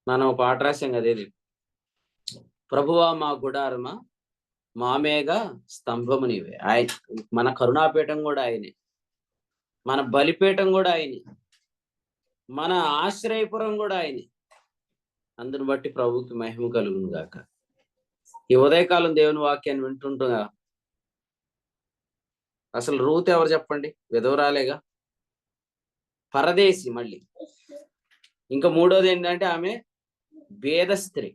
మనం పాట రాశాం కదేది, ప్రభువా మా గుడారమా మామేఘ స్తంభము నీవే. ఆయన మన కరుణాపీఠం కూడా ఆయనే, మన బలిపీఠం కూడా ఆయనే, మన ఆశ్రయపురం కూడా ఆయనే. అందుని బట్టి ప్రభుకి మహిమ కలుగును గాక. ఈ ఉదయకాలం దేవుని వాక్యాన్ని వింటుండగా అసలు రూతు ఎవరు చెప్పండి? విధవరాలేగా, పరదేశి. మళ్ళీ ఇంకా మూడోది ఏంటంటే ఆమె భేద స్త్రీ.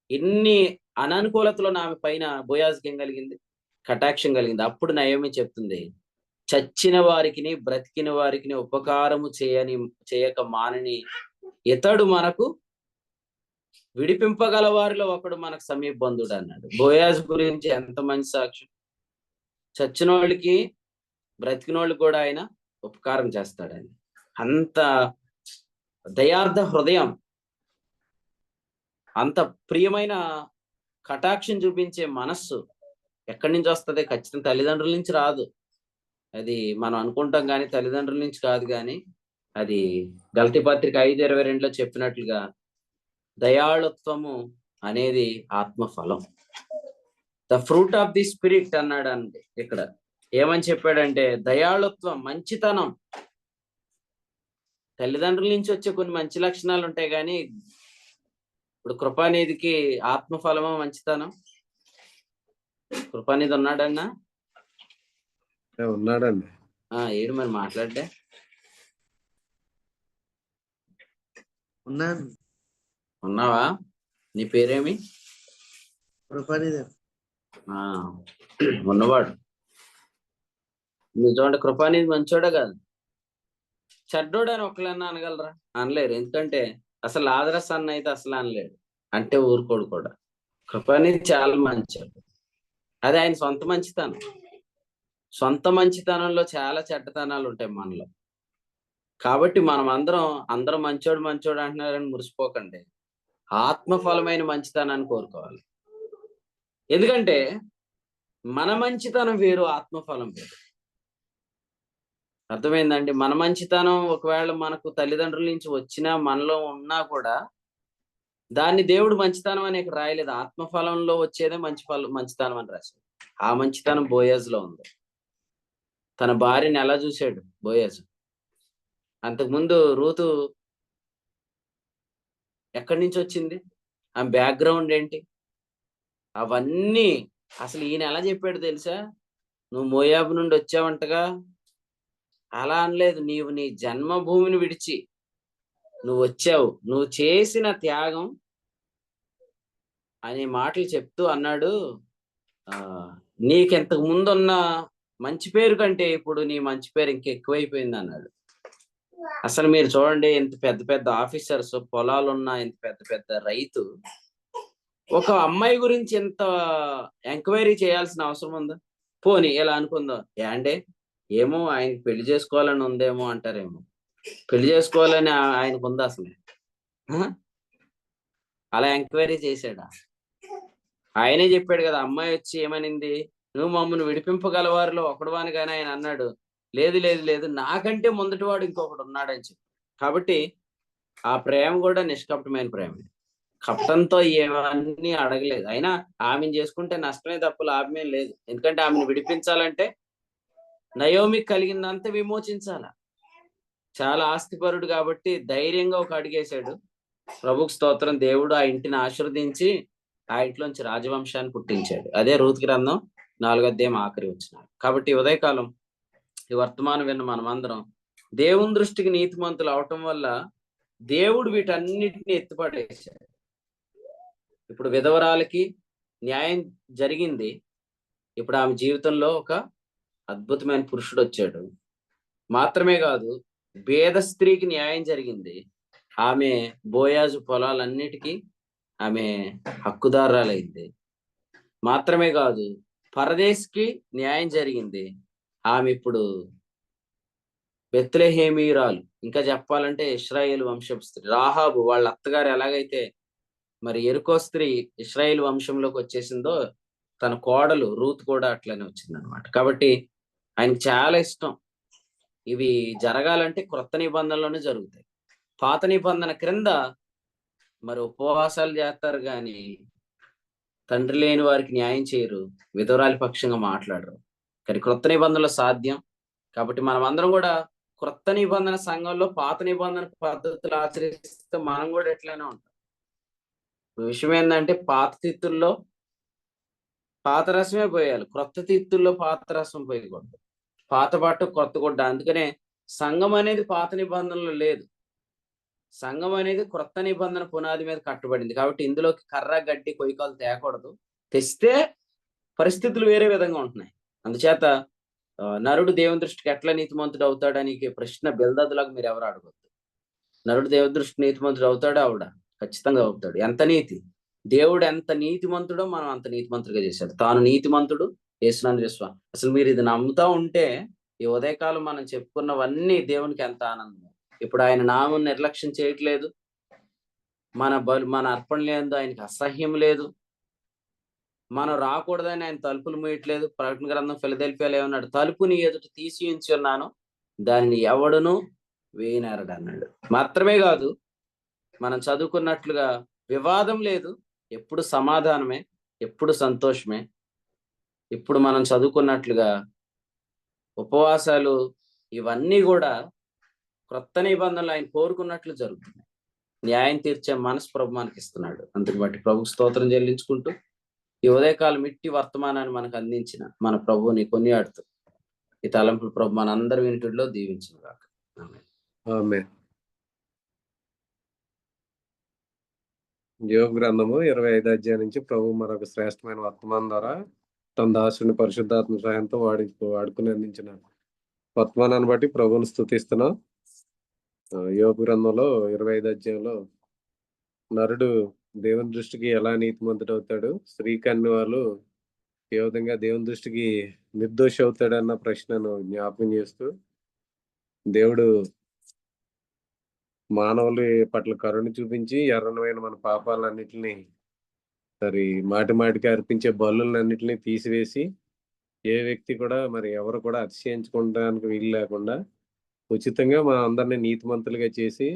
ఇన్ని అననుకూలతలో ఆమె పైన బోయాజుకి ఏం కలిగింది? కటాక్షం కలిగింది. అప్పుడు నయోమి చెప్తుంది, చచ్చిన వారికి బ్రతికిన వారికి ఉపకారము చేయక మానని ఇతడు మనకు విడిపింపగల వారిలో ఒకడు మనకు సమీప బంధుడు అన్నాడు. బోయాజు గురించి ఎంత మంచి సాక్ష్యం. చచ్చిన వాళ్ళకి బ్రతికిన వాళ్ళకి కూడా ఆయన ఉపకారం చేస్తాడని. అంత దయార్థ హృదయం, అంత ప్రియమైన కటాక్షం చూపించే మనస్సు ఎక్కడి నుంచి వస్తుంది? ఖచ్చితంగా తల్లిదండ్రుల నుంచి రాదు. అది మనం అనుకుంటాం కానీ తల్లిదండ్రుల నుంచి కాదు. కానీ అది గలతీ పత్రిక 5:22లో చెప్పినట్లుగా దయాళుత్వము అనేది ఆత్మఫలం. The fruit of the spirit అన్నాడు అండి. ఇక్కడ ఏమని చెప్పాడంటే దయాళుత్వం, మంచితనం. తల్లిదండ్రుల నుంచి వచ్చే కొన్ని మంచి లక్షణాలు ఉంటాయి, కానీ ఇప్పుడు కృపానిధికి ఆత్మఫలమా మంచితనం? కృపానిధి ఉన్నాడన్నా? ఉన్నాడండి. ఏడు మరి మాట్లాడ్డా? ఉన్నావా? నీ పేరేమి? కృపానిధి. ఉన్నవాడు. మీరు చూడండి, కృపానిధి మంచోడే కాదు, చెడ్డోడు అని ఒకళ్ళన్నా అనగలరా? అనలేరు. ఎందుకంటే అసలు లాజరస్ అన్న అయితే అసలు అనలేడు, అంటే ఊరుకోడు కూడా. కృపానిధి చాలా మంచోడు. అది ఆయన సొంత మంచితనం. సొంత మంచితనంలో చాలా చెడ్డతనాలు ఉంటాయి మనలో. కాబట్టి మనం అందరం మంచోడు అంటున్నారని మురిసిపోకండి. ఆత్మఫలమైన మంచితనాన్ని కోరుకోవాలి. ఎందుకంటే మన మంచితనం వేరు, ఆత్మఫలం వేరు. అర్థమైందండి? మన మంచితనం ఒకవేళ మనకు తల్లిదండ్రుల నుంచి వచ్చినా, మనలో ఉన్నా కూడా దాన్ని దేవుడు మంచితనం అని ఇక్కడ రాయలేదు. ఆత్మఫలంలో వచ్చేదే మంచితనం అని రాశాడు. ఆ మంచితనం బోయాజులో ఉంది. తన భార్యని ఎలా చూశాడు బోయాజు? అంతకుముందు రూతు ఎక్కడి నుంచి వచ్చింది? ఆమె బ్యాక్గ్రౌండ్ ఏంటి? అవన్నీ అసలు ఈయన ఎలా చెప్పాడు తెలుసా? నువ్వు మోయాబు నుండి వచ్చావంటగా. అలా అనలేదు. నీవు నీ జన్మభూమిని విడిచి నువ్వు వచ్చావు, నువ్వు చేసిన త్యాగం అనే మాటలు చెప్తూ అన్నాడు, నీకెంతకు ముందున్న మంచి పేరు కంటే ఇప్పుడు నీ మంచి పేరు ఇంకెక్కువైపోయింది అన్నాడు. అసలు మీరు చూడండి, ఇంత పెద్ద పెద్ద ఆఫీసర్స్, పొలాలున్న ఇంత పెద్ద పెద్ద రైతు ఒక అమ్మాయి గురించి ఎంత ఎంక్వైరీ చేయాల్సిన అవసరం ఉందా? పోనీ ఇలా అనుకుందాం, ఏండే ఏమో ఆయనకి పెళ్లి చేసుకోవాలని ఉందేమో అంటారేమో. పెళ్లి చేసుకోవాలని ఆయనకు ఉందా అసలు? అలా ఎంక్వైరీ చేశాడా? ఆయనే చెప్పాడు కదా. అమ్మాయి వచ్చి ఏమనింది? నువ్వు మమ్మల్ని విడిపింపగలవారిలో ఒకడువాని కానీ ఆయన అన్నాడు, లేదు లేదు లేదు, నాకంటే ముందటివాడు ఇంకొకడు ఉన్నాడని చెప్పి. కాబట్టి ఆ ప్రేమ కూడా నిష్కపటమైన ప్రేమ. కపటంతో ఏమన్నీ అడగలేదు. అయినా ఆమెను చేసుకుంటే నష్టమే తప్ప లాభమే లేదు. ఎందుకంటే ఆమెను విడిపించాలంటే నయోమి కలిగిందంత విమోచించాల. చాలా ఆస్తిపరుడు కాబట్టి ధైర్యంగా ఒక అడిగేశాడు. ప్రభుకు స్తోత్రం. దేవుడు ఆ ఇంటిని ఆశీర్వదించి ఆ ఇంట్లోంచి రాజవంశాన్ని పుట్టించాడు. అదే రూతు గ్రంథం 4వ అధ్యాయం ఆఖరి వచనం. కాబట్టి ఉదయకాలం ఈ వర్తమానం విన్న మనమందరం దేవుని దృష్టికి నీతిమంతులు అవటం వల్ల దేవుడు వీటన్నిటిని ఎత్తిపడేశాడు. ఇప్పుడు విధవరాలకి న్యాయం జరిగింది. ఇప్పుడు ఆమె జీవితంలో ఒక అద్భుతమైన పురుషుడు వచ్చాడు. మాత్రమే కాదు, పేద స్త్రీకి న్యాయం జరిగింది. ఆమె బోయాజు పొలాలన్నిటికీ ఆమె హక్కుదారురాలైంది. మాత్రమే కాదు, పరదేశికి న్యాయం జరిగింది. ఆమె ఇప్పుడు బెత్లెహేమీయురాలు. ఇంకా చెప్పాలంటే ఇశ్రాయేలు వంశపు స్త్రీ. రాహాబు వాళ్ళ అత్తగారు ఎలాగైతే మరి యెరికో స్త్రీ ఇశ్రాయేలు వంశంలోకి వచ్చేసిందో, తన కోడలు రూత్ కూడా అట్లనే వచ్చిందనమాట. కాబట్టి ఆయనకు చాలా ఇష్టం. ఇవి జరగాలంటే క్రొత్త నిబంధనలోనే జరుగుతాయి. పాత నిబంధన క్రింద మరి ఉపవాసాలు చేస్తారు కానీ తండ్రి లేని వారికి న్యాయం చేయరు, విధవరాలి పక్షంగా మాట్లాడరు. కానీ క్రొత్త నిబంధనలో సాధ్యం. కాబట్టి మనం అందరం కూడా క్రొత్త నిబంధన సంఘంలో పాత నిబంధన పద్ధతులు ఆచరిస్తే మనం కూడా ఎట్లనే ఉంటాం. విషయం ఏంటంటే పాత తిత్తుల్లో పాత రసమే పోయాలి, క్రొత్త తిత్తుల్లో పాత రసం పోయకూడదు. పాత బట్ట కొత్త గుడ్డ. అందుకనే సంఘం అనేది పాత నిబంధనలో లేదు. సంఘం అనేది క్రొత్త నిబంధన పునాది మీద కట్టబడింది. కాబట్టి ఇందులోకి కర్ర గడ్డి కొయ్యకాలు తేకూడదు. తెస్తే పరిస్థితులు వేరే విధంగా ఉంటున్నాయి. అందుచేత నరుడు దేవుని దృష్టికి ఎట్లా నీతిమంతుడు అవుతాడని ప్రశ్న బిల్దదులకు మీరు ఎవరు అడగొద్దు. నరుడు దేవుని దృష్టికి నీతిమంతుడు అవుతాడా? ఆవిడ ఖచ్చితంగా అవుతాడు. ఎంత నీతి! దేవుడు ఎంత నీతిమంతుడో మనం అంత నీతిమంతుడిగా చేశాడు. తాను నీతిమంతుడు, యేసునందు విశ్వాసం. అసలు మీరు ఇది నమ్ముతా ఉంటే ఈ ఉదయకాలం మనం చెప్పుకున్నవన్నీ దేవునికి ఎంత ఆనందం. ఇప్పుడు ఆయన నామం నిర్లక్ష్యం చేయట్లేదు. మన అర్పణ లేదు, ఆయనకి అసహ్యం లేదు. మనం రాకూడదని ఆయన తలుపులు మూయట్లేదు. ప్రకటన గ్రంథం ఫిలదెల్ఫియాలో ఏమన్నాడు? తలుపు నీ ఎదుట తీసి ఉంచి ఉన్నాను, దానిని ఎవడును వేయనేరడు అన్నాడు. మాత్రమే కాదు, మనం చదువుకున్నట్లుగా వివాదం లేదు, ఎప్పుడు సమాధానమే, ఎప్పుడు సంతోషమే. ఇప్పుడు మనం చదువుకున్నట్లుగా ఉపవాసాలు ఇవన్నీ కూడా క్రొత్త నిబంధనలు ఆయన కోరుకున్నట్లు జరుగుతున్నాయి. న్యాయం తీర్చే మనసు ప్రభు మనకి ఇస్తున్నాడు. అందుని బట్టి ప్రభుకు స్తోత్రం చెల్లించుకుంటూ ఈ ఉదయకాలం ఇట్టి వర్తమానాన్ని మనకు అందించిన మన ప్రభువుని కొనియాడుతూ ఈ తలంపులు ప్రభు మనందరి వినిటిలో దీవించును గాక. ఆమేన్. యోబు గ్రంథము 25వ అధ్యాయం నుంచి ప్రభు మరొక శ్రేష్టమైన వర్తమానం ద్వారా తన దాసుని పరిశుద్ధాత్మ సహాయంతో వాడుకుని అందించిన వర్తమానాన్ని బట్టి ప్రభువుని స్తుతిస్తున్నాం. యోబు గ్రంథంలో 25వ అధ్యాయంలో నరుడు దేవుని దృష్టికి ఎలా నీతిమంతుడు అవుతాడు, స్త్రీ కన్య వాళ్ళు ఏ విధంగా దేవుని దృష్టికి నిర్దోషి అవుతాడన్న ప్రశ్నను జ్ఞాపకం చేస్తూ దేవుడు మానవుల పట్ల కరుణ చూపించి ఎర్రనమైన మన పాపాలన్నిటిని మరి మాటి మాటికి అర్పించే బలులన్నిటిని తీసివేసి ఏ వ్యక్తి కూడా మరి ఎవరు కూడా అతిశయించుకోవడానికి వీలు లేకుండా ఉచితంగా మా అందరినీ నీతిమంతులుగా చేసి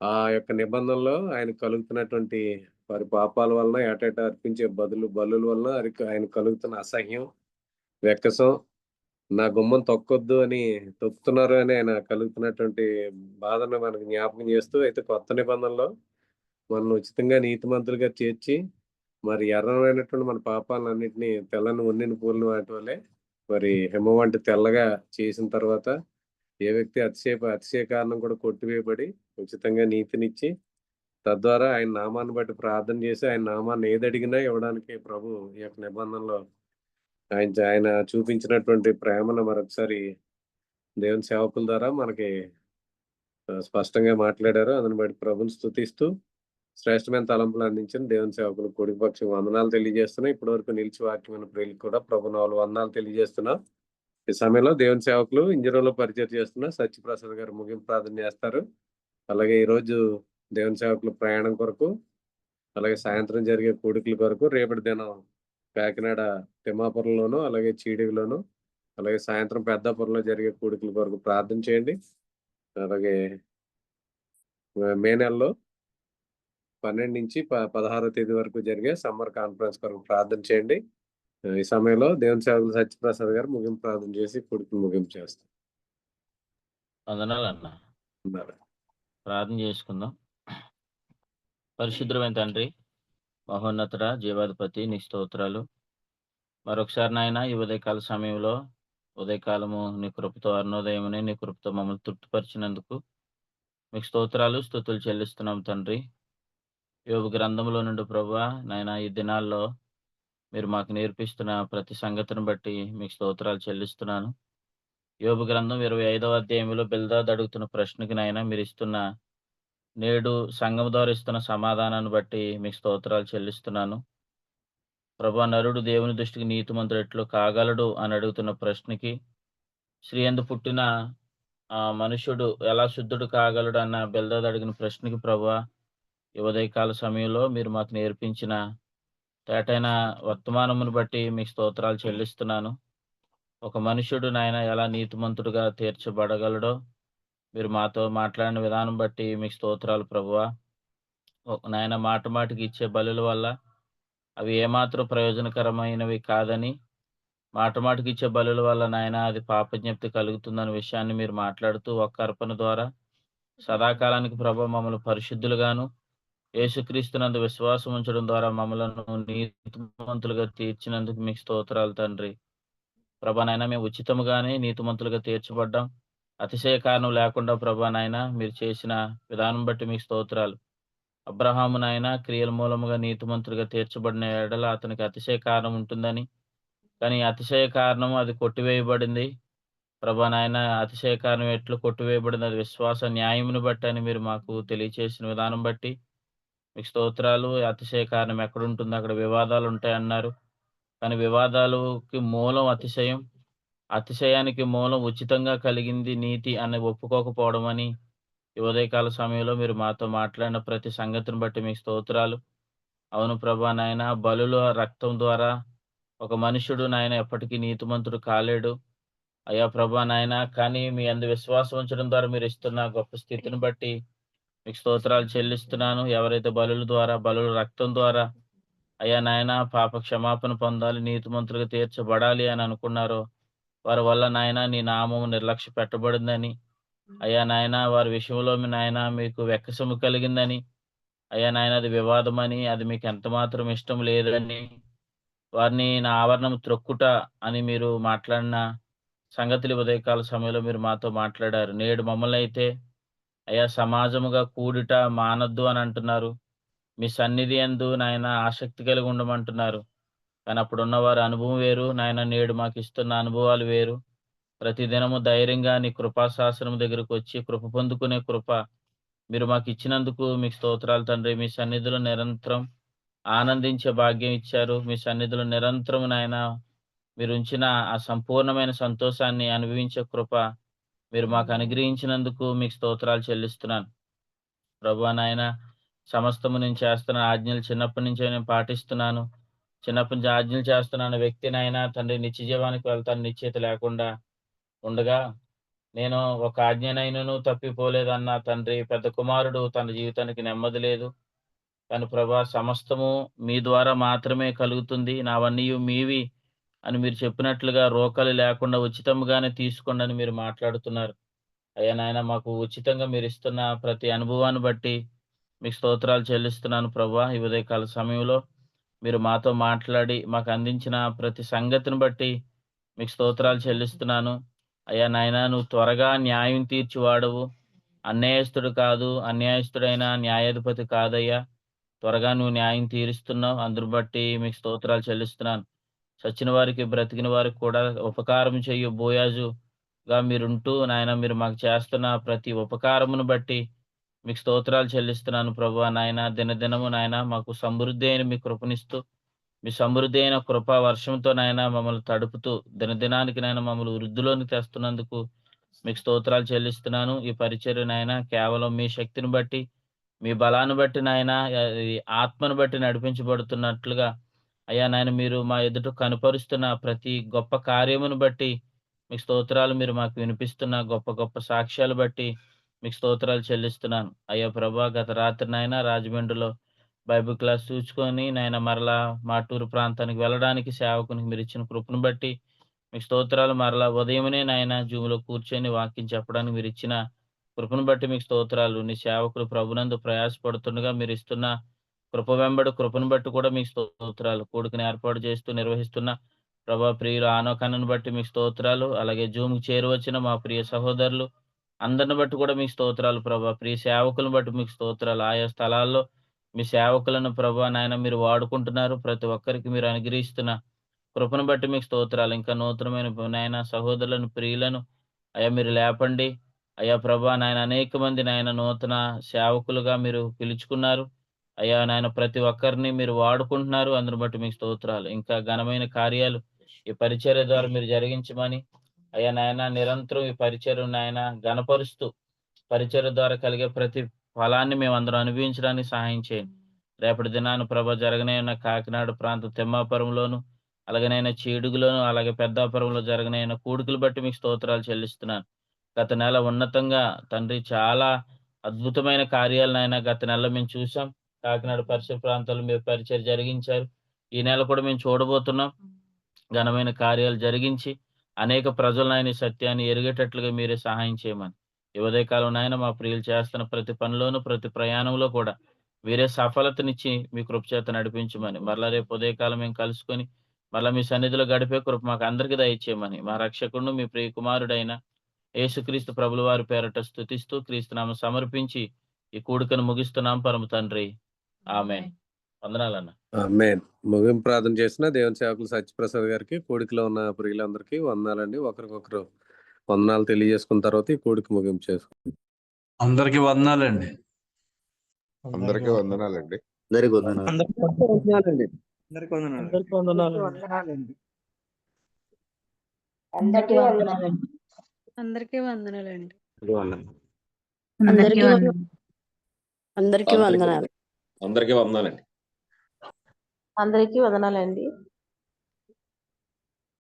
ఆ యొక్క నిబంధనలో ఆయన కలుగుతున్నటువంటి వారి పాపాల వలన ఏటేటా అర్పించే బలుల వలన ఆయన కలుగుతున్న అసహ్యం వెక్కసం నా గుమ్మం తొక్కొద్దు అని తొక్కుతున్నారు అని ఆయన కలుగుతున్నటువంటి బాధను మనకు జ్ఞాపకం చేస్తూ అయితే కొత్త నిబంధనలో మనం ఉచితంగా నీతిమంతులుగా చేర్చి మరి ఎర్రమైనటువంటి మన పాపాలన్నింటినీ తెల్లని ఉన్నిన పూలని వాటి వల్లే మరి హిమ వంటి తెల్లగా చేసిన తర్వాత ఏ వ్యక్తి అతిశయ కారణం కూడా కొట్టివేయబడి ఉచితంగా నీతినిచ్చి తద్వారా ఆయన నామాన్ని బట్టి ప్రార్థన చేసి ఆయన నామాన్ని ఏదడిగినా ఇవ్వడానికి ప్రభు ఈ యొక్క నిబంధనలో ఆయన చూపించినటువంటి ప్రేమను మరొకసారి దేవుని సేవకుల ద్వారా మనకి స్పష్టంగా మాట్లాడారు. అందుని బట్టి ప్రభుని స్తుతిస్తూ శ్రేష్టమైన తలంపులు అందించిన దేవుని సేవకులు కూడిపక్షం వందనాలు తెలియజేస్తున్నా. ఇప్పటి వరకు నిలిచి వాక్యమైన ప్రియులకు కూడా ప్రభు నాలుగు వందనాలు తెలియజేస్తున్నా. ఈ సమయంలో దేవుని సేవకులు ఇంజనీర్లో పరిచయం చేస్తున్న సత్యప్రసాద్ గారు ముగింపు ప్రార్థన చేస్తారు. అలాగే ఈరోజు దేవుని సేవకులు ప్రయాణం కొరకు అలాగే సాయంత్రం జరిగే కూడికల కొరకు రేపటి దినం కాకినాడ తిమ్మాపురంలోను అలాగే చీడిలోను అలాగే సాయంత్రం పెద్దాపురంలో జరిగే కూడికల కొరకు ప్రార్థన చేయండి. అలాగే మే నెలలో 12 నుంచి 16వ తేదీ వరకు జరిగే సమ్మర్ కాన్ఫరెన్స్ కొరకు ప్రార్థన చేయండి. ఈ సమయంలో దేవుని సేవకులు సత్యప్రసాద్ గారు ముగింపు ప్రార్థన చేసి కూడికలు ముగింపు చేస్తారు. వందనాలు అన్న. ప్రార్థన చేసుకుందాం. పరిశుద్ధమైన తండ్రి, మహోన్నతుడ, జీవాధిపతి, నీ స్తోత్రాలు. మరొకసారి నాయన ఈ ఉదయకాల సమయంలో ఉదయకాలము నీ కృపతో అరుణోదయముని నీ కృపతో మమ్మల్ని తృప్తిపరిచినందుకు మీకు స్తోత్రాలు స్తుతులు చెల్లిస్తున్నాం తండ్రి. యోబు గ్రంథంలో నుండి ప్రభువా నాయన ఈ దినాల్లో మీరు మాకు నేర్పిస్తున్న ప్రతి సంగతిని బట్టి మీకు స్తోత్రాలు చెల్లిస్తున్నాను. యోబు గ్రంథం 25వ అధ్యాయంలో బిల్దాద్ అడుగుతున్న ప్రశ్నకి నాయన మీరు ఇస్తున్న నేడు సంఘం ద్వారా ఇస్తున్న సమాధానాన్ని బట్టి మీకు స్తోత్రాలు చెల్లిస్తున్నాను. ప్రభా, నరుడు దేవుని దృష్టికి నీతిమంతుడు ఎట్లు కాగలడు అని అడుగుతున్న ప్రశ్నకి స్త్రీ యందు పుట్టిన మనుష్యుడు ఎలా శుద్ధుడు కాగలడు అన్న బిల్దాద్ అడిగిన ప్రశ్నకి ప్రభా ఈ ఉదయకాల సమయంలో మీరు మాకు నేర్పించిన తేటైన వర్తమానమును బట్టి మీకు స్తోత్రాలు చెల్లిస్తున్నాను. ఒక మనుష్యుడు నాయన ఎలా నీతిమంతుడుగా తీర్చబడగలడో మీరు మాతో మాట్లాడిన విధానం బట్టి మీకు స్తోత్రాలు ప్రభువా. నాయన మాట మాటికి ఇచ్చే బలుల వల్ల అవి ఏమాత్రం ప్రయోజనకరమైనవి కాదని, మాట మాటికి ఇచ్చే బలుల వల్ల నాయన అది పాపజ్ఞప్తి కలుగుతుందన్న విషయాన్ని మీరు మాట్లాడుతూ ఒక్క అర్పణ ద్వారా సదాకాలానికి ప్రభు మమ్మల్ని పరిశుద్ధులుగాను యేసుక్రీస్తునందు విశ్వాసం ఉంచడం ద్వారా మమ్మలను నీతిమంతులుగా తీర్చినందుకు మీకు స్తోత్రాలు తండ్రి. ప్రభా నాయన మేము ఉచితముగానే నీతిమంతులుగా తీర్చబడ్డాం. అతిశయ కారణం లేకుండా ప్రభా నాయన మీరు చేసిన విధానం బట్టి మీకు స్తోత్రాలు. అబ్రహాము నాయన క్రియల మూలముగా నీతిమంతులుగా తీర్చబడిన ఎడల అతనికి అతిశయ కారణం ఉంటుందని, కానీ అతిశయ కారణం అది కొట్టివేయబడింది. ప్రభా నాయన అతిశయ కారణం ఎట్లు కొట్టివేయబడింది, అది విశ్వాస న్యాయమును బట్టి అని మీరు మాకు తెలియచేసిన విధానం బట్టి మీకు స్తోత్రాలు. అతిశయ కారణం ఎక్కడుంటుందో అక్కడ వివాదాలు ఉంటాయన్నారు, కానీ వివాదాలకి మూలం అతిశయం, అతిశయానికి మూలం ఉచితంగా కలిగింది నీతి అని ఒప్పుకోకపోవడం అని ఈ ఉదయకాల సమయంలో మీరు మాతో మాట్లాడిన ప్రతి సంగతిని బట్టి మీకు స్తోత్రాలు. అవును ప్రభా నాయన, బలుల రక్తం ద్వారా ఒక మనుషుడు నాయన ఎప్పటికీ నీతిమంతుడు కాలేడు అయ్యా ప్రభా నాయన, కానీ మీ అందు విశ్వాసం ఉంచడం ద్వారా మీరు ఇస్తున్న గొప్ప స్థితిని బట్టి మీకు స్తోత్రాలు చెల్లిస్తున్నాను. ఎవరైతే బలుల రక్తం ద్వారా అయ్యా నాయన పాప క్షమాపణ పొందాలి, నీతిమంతులుగా తీర్చబడాలి అని అనుకున్నారో వారి వల్ల నాయన నీ నామము నిర్లక్ష్య పెట్టబడిందని, అయ్యా నాయన వారి విషయంలో మీ నాయన మీకు వెక్కసము కలిగిందని, అయ్యా నాయన అది వివాదమని, అది మీకు ఎంత మాత్రం ఇష్టం లేదని, వారిని నా ఆవరణం త్రొక్కుట అని మీరు మాట్లాడిన సంగతులు ఉదయకాల సమయంలో మీరు మాతో మాట్లాడారు. నేడు మమ్మల్ని అయితే అయ్యా సమాజముగా కూడుట మానద్దు అని అంటున్నారు. మీ సన్నిధి యందు నాయన ఆసక్తి కలిగి ఉండమంటున్నారు. కానీ అప్పుడున్న వారి అనుభవం వేరు నాయన, నేడు మాకు ఇస్తున్న అనుభవాలు వేరు. ప్రతిదినము ధైర్యంగా నీ కృపాశాసనం దగ్గరకు వచ్చి కృప పొందుకునే కృప మీరు మాకు ఇచ్చినందుకు మీకు స్తోత్రాలు తండ్రి. మీ సన్నిధిలో నిరంతరం ఆనందించే భాగ్యం ఇచ్చారు. మీ సన్నిధిలో నిరంతరం నాయన మీరు ఉంచిన ఆ సంపూర్ణమైన సంతోషాన్ని అనుభవించే కృప మీరు మాకు అనుగ్రహించినందుకు మీకు స్తోత్రాలు చెల్లిస్తున్నాను. ప్రభువా నాయన సమస్తము నేను చేస్తున్న ఆజ్ఞలు చిన్నప్పటి నుంచే నేను పాటిస్తున్నాను. చిన్నప్పటి నుంచి ఆజ్ఞలు చేస్తున్నాను వ్యక్తి నాయన తండ్రి నిత్య జీవానికి వెళ్తాను నిశ్చయిత లేకుండా ఉండగా నేను ఒక ఆజ్ఞనైనను తప్పిపోలేదన్న తండ్రి పెద్ద కుమారుడు తన జీవితానికి నెమ్మది లేదు. కానీ ప్రభా సమస్తము మీ ద్వారా మాత్రమే కలుగుతుంది. నావన్నీ మీవి అని మీరు చెప్పినట్లుగా రోకలు లేకుండా ఉచితంగానే తీసుకోండి అని మీరు మాట్లాడుతున్నారు. అయ్యా నాయన మాకు ఉచితంగా మీరు ఇస్తున్న ప్రతి అనుభవాన్ని బట్టి మీకు స్తోత్రాలు చెల్లిస్తున్నాను ప్రభువా. ఈ ఉదయకాల సమయంలో మీరు మాతో మాట్లాడి మాకు అందించిన ప్రతి సంగతిని బట్టి మీకు స్తోత్రాలు చెల్లిస్తున్నాను. అయ్యా నాయన నువ్వు త్వరగా న్యాయం తీర్చివాడవు. అన్యాయస్తుడు కాదు, అన్యాయస్తుడైన న్యాయాధిపతి కాదయ్యా. త్వరగా నువ్వు న్యాయం తీరుస్తున్నావు. అందును బట్టి మీకు స్తోత్రాలు చెల్లిస్తున్నాను. చచ్చిన వారికి బ్రతికిన వారికి కూడా ఉపకారం చేయు బోయాజుగా మీరుంటూ నాయన మీరు మాకు చేస్తున్న ప్రతి ఉపకారమును బట్టి మీకు స్తోత్రాలు చెల్లిస్తున్నాను ప్రభువా. నాయన దినదినము నాయన మాకు సమృద్ధి అయిన మీ కృపనిస్తూ మీ సమృద్ధి అయిన కృపా వర్షంతో నాయన మమ్మల్ని తడుపుతూ దినదినానికి నాయన మమ్మల్ని వృద్ధిలోనికి తెస్తున్నందుకు మీకు స్తోత్రాలు చెల్లిస్తున్నాను. ఈ పరిచర్య నాయన కేవలం మీ శక్తిని బట్టి మీ బలాన్ని బట్టి నాయన ఈ ఆత్మను బట్టి నడిపించబడుతున్నట్లుగా అయ్యా నాయన మీరు మా ఎదుట కనుపరుస్తున్న ప్రతి గొప్ప కార్యమును బట్టి మీకు స్తోత్రాలు. మీరు మాకు వినిపిస్తున్న గొప్ప గొప్ప సాక్ష్యాలు బట్టి మీకు స్తోత్రాలు చెల్లిస్తున్నాను. అయ్యా ప్రభా గత రాత్రి నాయన రాజమండ్రిలో బైబిల్ క్లాస్ చూసుకొని నాయన మరలా మాటూరు ప్రాంతానికి వెళ్ళడానికి సేవకునికి మీరు ఇచ్చిన కృపను బట్టి మీకు స్తోత్రాలు. మరలా ఉదయమనే నాయన జూములో కూర్చొని వాక్యం చెప్పడానికి మీరు ఇచ్చిన కృపను బట్టి మీకు స్తోత్రాలు. నీ సేవకులు ప్రభునందు ప్రయాసపడుతుండగా మీరు ఇస్తున్న కృప వెంబడి కృపను బట్టి కూడా మీకు స్తోత్రాలు. కూడికని ఏర్పాటు చేస్తూ నిర్వహిస్తున్న ప్రభా ప్రియులు ఆనోకన్నను బట్టి మీకు స్తోత్రాలు. అలాగే జూమ్కి చేరువచ్చిన మా ప్రియ సహోదరులు అందరిని బట్టి కూడా మీకు స్తోత్రాలు ప్రభా. ప్రియ సేవకులను బట్టి మీకు స్తోత్రాలు. ఆయా స్థలాల్లో మీ సేవకులను ప్రభా నాయన మీరు వాడుకుంటున్నారు. ప్రతి ఒక్కరికి మీరు అనుగ్రహిస్తున్న కృపను బట్టి మీకు స్తోత్రాలు. ఇంకా నూతనమైన నాయన సహోదరులను ప్రియులను అయ్యా మీరు లేపండి. అయ్యా ప్రభా నాయన అనేక మంది నాయన నూతన సేవకులుగా మీరు పిలుచుకున్నారు. అయ్యా నాయన ప్రతి ఒక్కరిని మీరు వాడుకుంటున్నారు. అందుని బట్టి మీకు స్తోత్రాలు. ఇంకా ఘనమైన కార్యాలు ఈ పరిచర్య ద్వారా మీరు జరిగించమని అయ్యా నాయన నిరంతరం ఈ పరిచర్య నాయన ఘనపరుస్తూ పరిచర్య ద్వారా కలిగే ప్రతి ఫలాన్ని మేము అందరం అనుభవించడానికి సహాయం చేయండి. రేపటి దినాన్ని ప్రభ జరగనైన కాకినాడ ప్రాంతం తిమ్మాపురంలోను అలాగనైనా చీడుగులోను అలాగే పెద్దాపురంలో జరగనైన కూడుకులు బట్టి మీకు స్తోత్రాలు చెల్లిస్తున్నాను. గత నెల ఉన్నతంగా తండ్రి చాలా అద్భుతమైన కార్యాలనైనా గత నెల మేము చూసాం. కాకినాడ పరిసర ప్రాంతాల్లో మీరు పరిచయం జరిగించారు. ఈ నెల కూడా మేము చూడబోతున్నాం. ఘనమైన కార్యాలు జరిగించి అనేక ప్రజలను సత్యాన్ని ఎరిగేటట్లుగా మీరే సహాయం చేయమని ఈ ఉదయకాలం నాయన మా ప్రియులు చేస్తున్న ప్రతి పనిలోనూ ప్రతి ప్రయాణంలో కూడా మీరే సఫలతనిచ్చి మీ కృప చేత నడిపించమని మరలా రేపు ఉదయకాలం మేము కలుసుకొని మరలా మీ సన్నిధిలో గడిపే కృప మాకు అందరికీ దయచేయమని మా రక్షకుడు మీ ప్రియ కుమారుడైన యేసుక్రీస్తు ప్రభుల వారి పేరట స్తుతిస్తూ క్రీస్తునామం సమర్పించి ఈ కూడికను ముగిస్తున్నాం పరమ తండ్రి. ఆమేన్. వందనాలన్న. ఆమేన్. ముగింపు ప్రార్థన చేసిన దేవుని సేవకులు సత్యప్రసాద్ గారికి కూడికలో ఉన్న ప్రియులందరికీ వందనాలండి. ఒకరికొకరు వందనాలు తెలియజేసుకున్న తర్వాత ఈ కూడిక ముగింపు చేసుకుంటాం. అందరికి వందనాలండి. అందరికీ వందనాలండి. అందరికి వందనాలు. అందరికీ వందనాలండి. అందరికీ వందనాలండి. అందరికీ వందనాలండి. అందరికీ వందనాలు. అందరికీ వందనాలండి. అందరికీ వందనాలండి.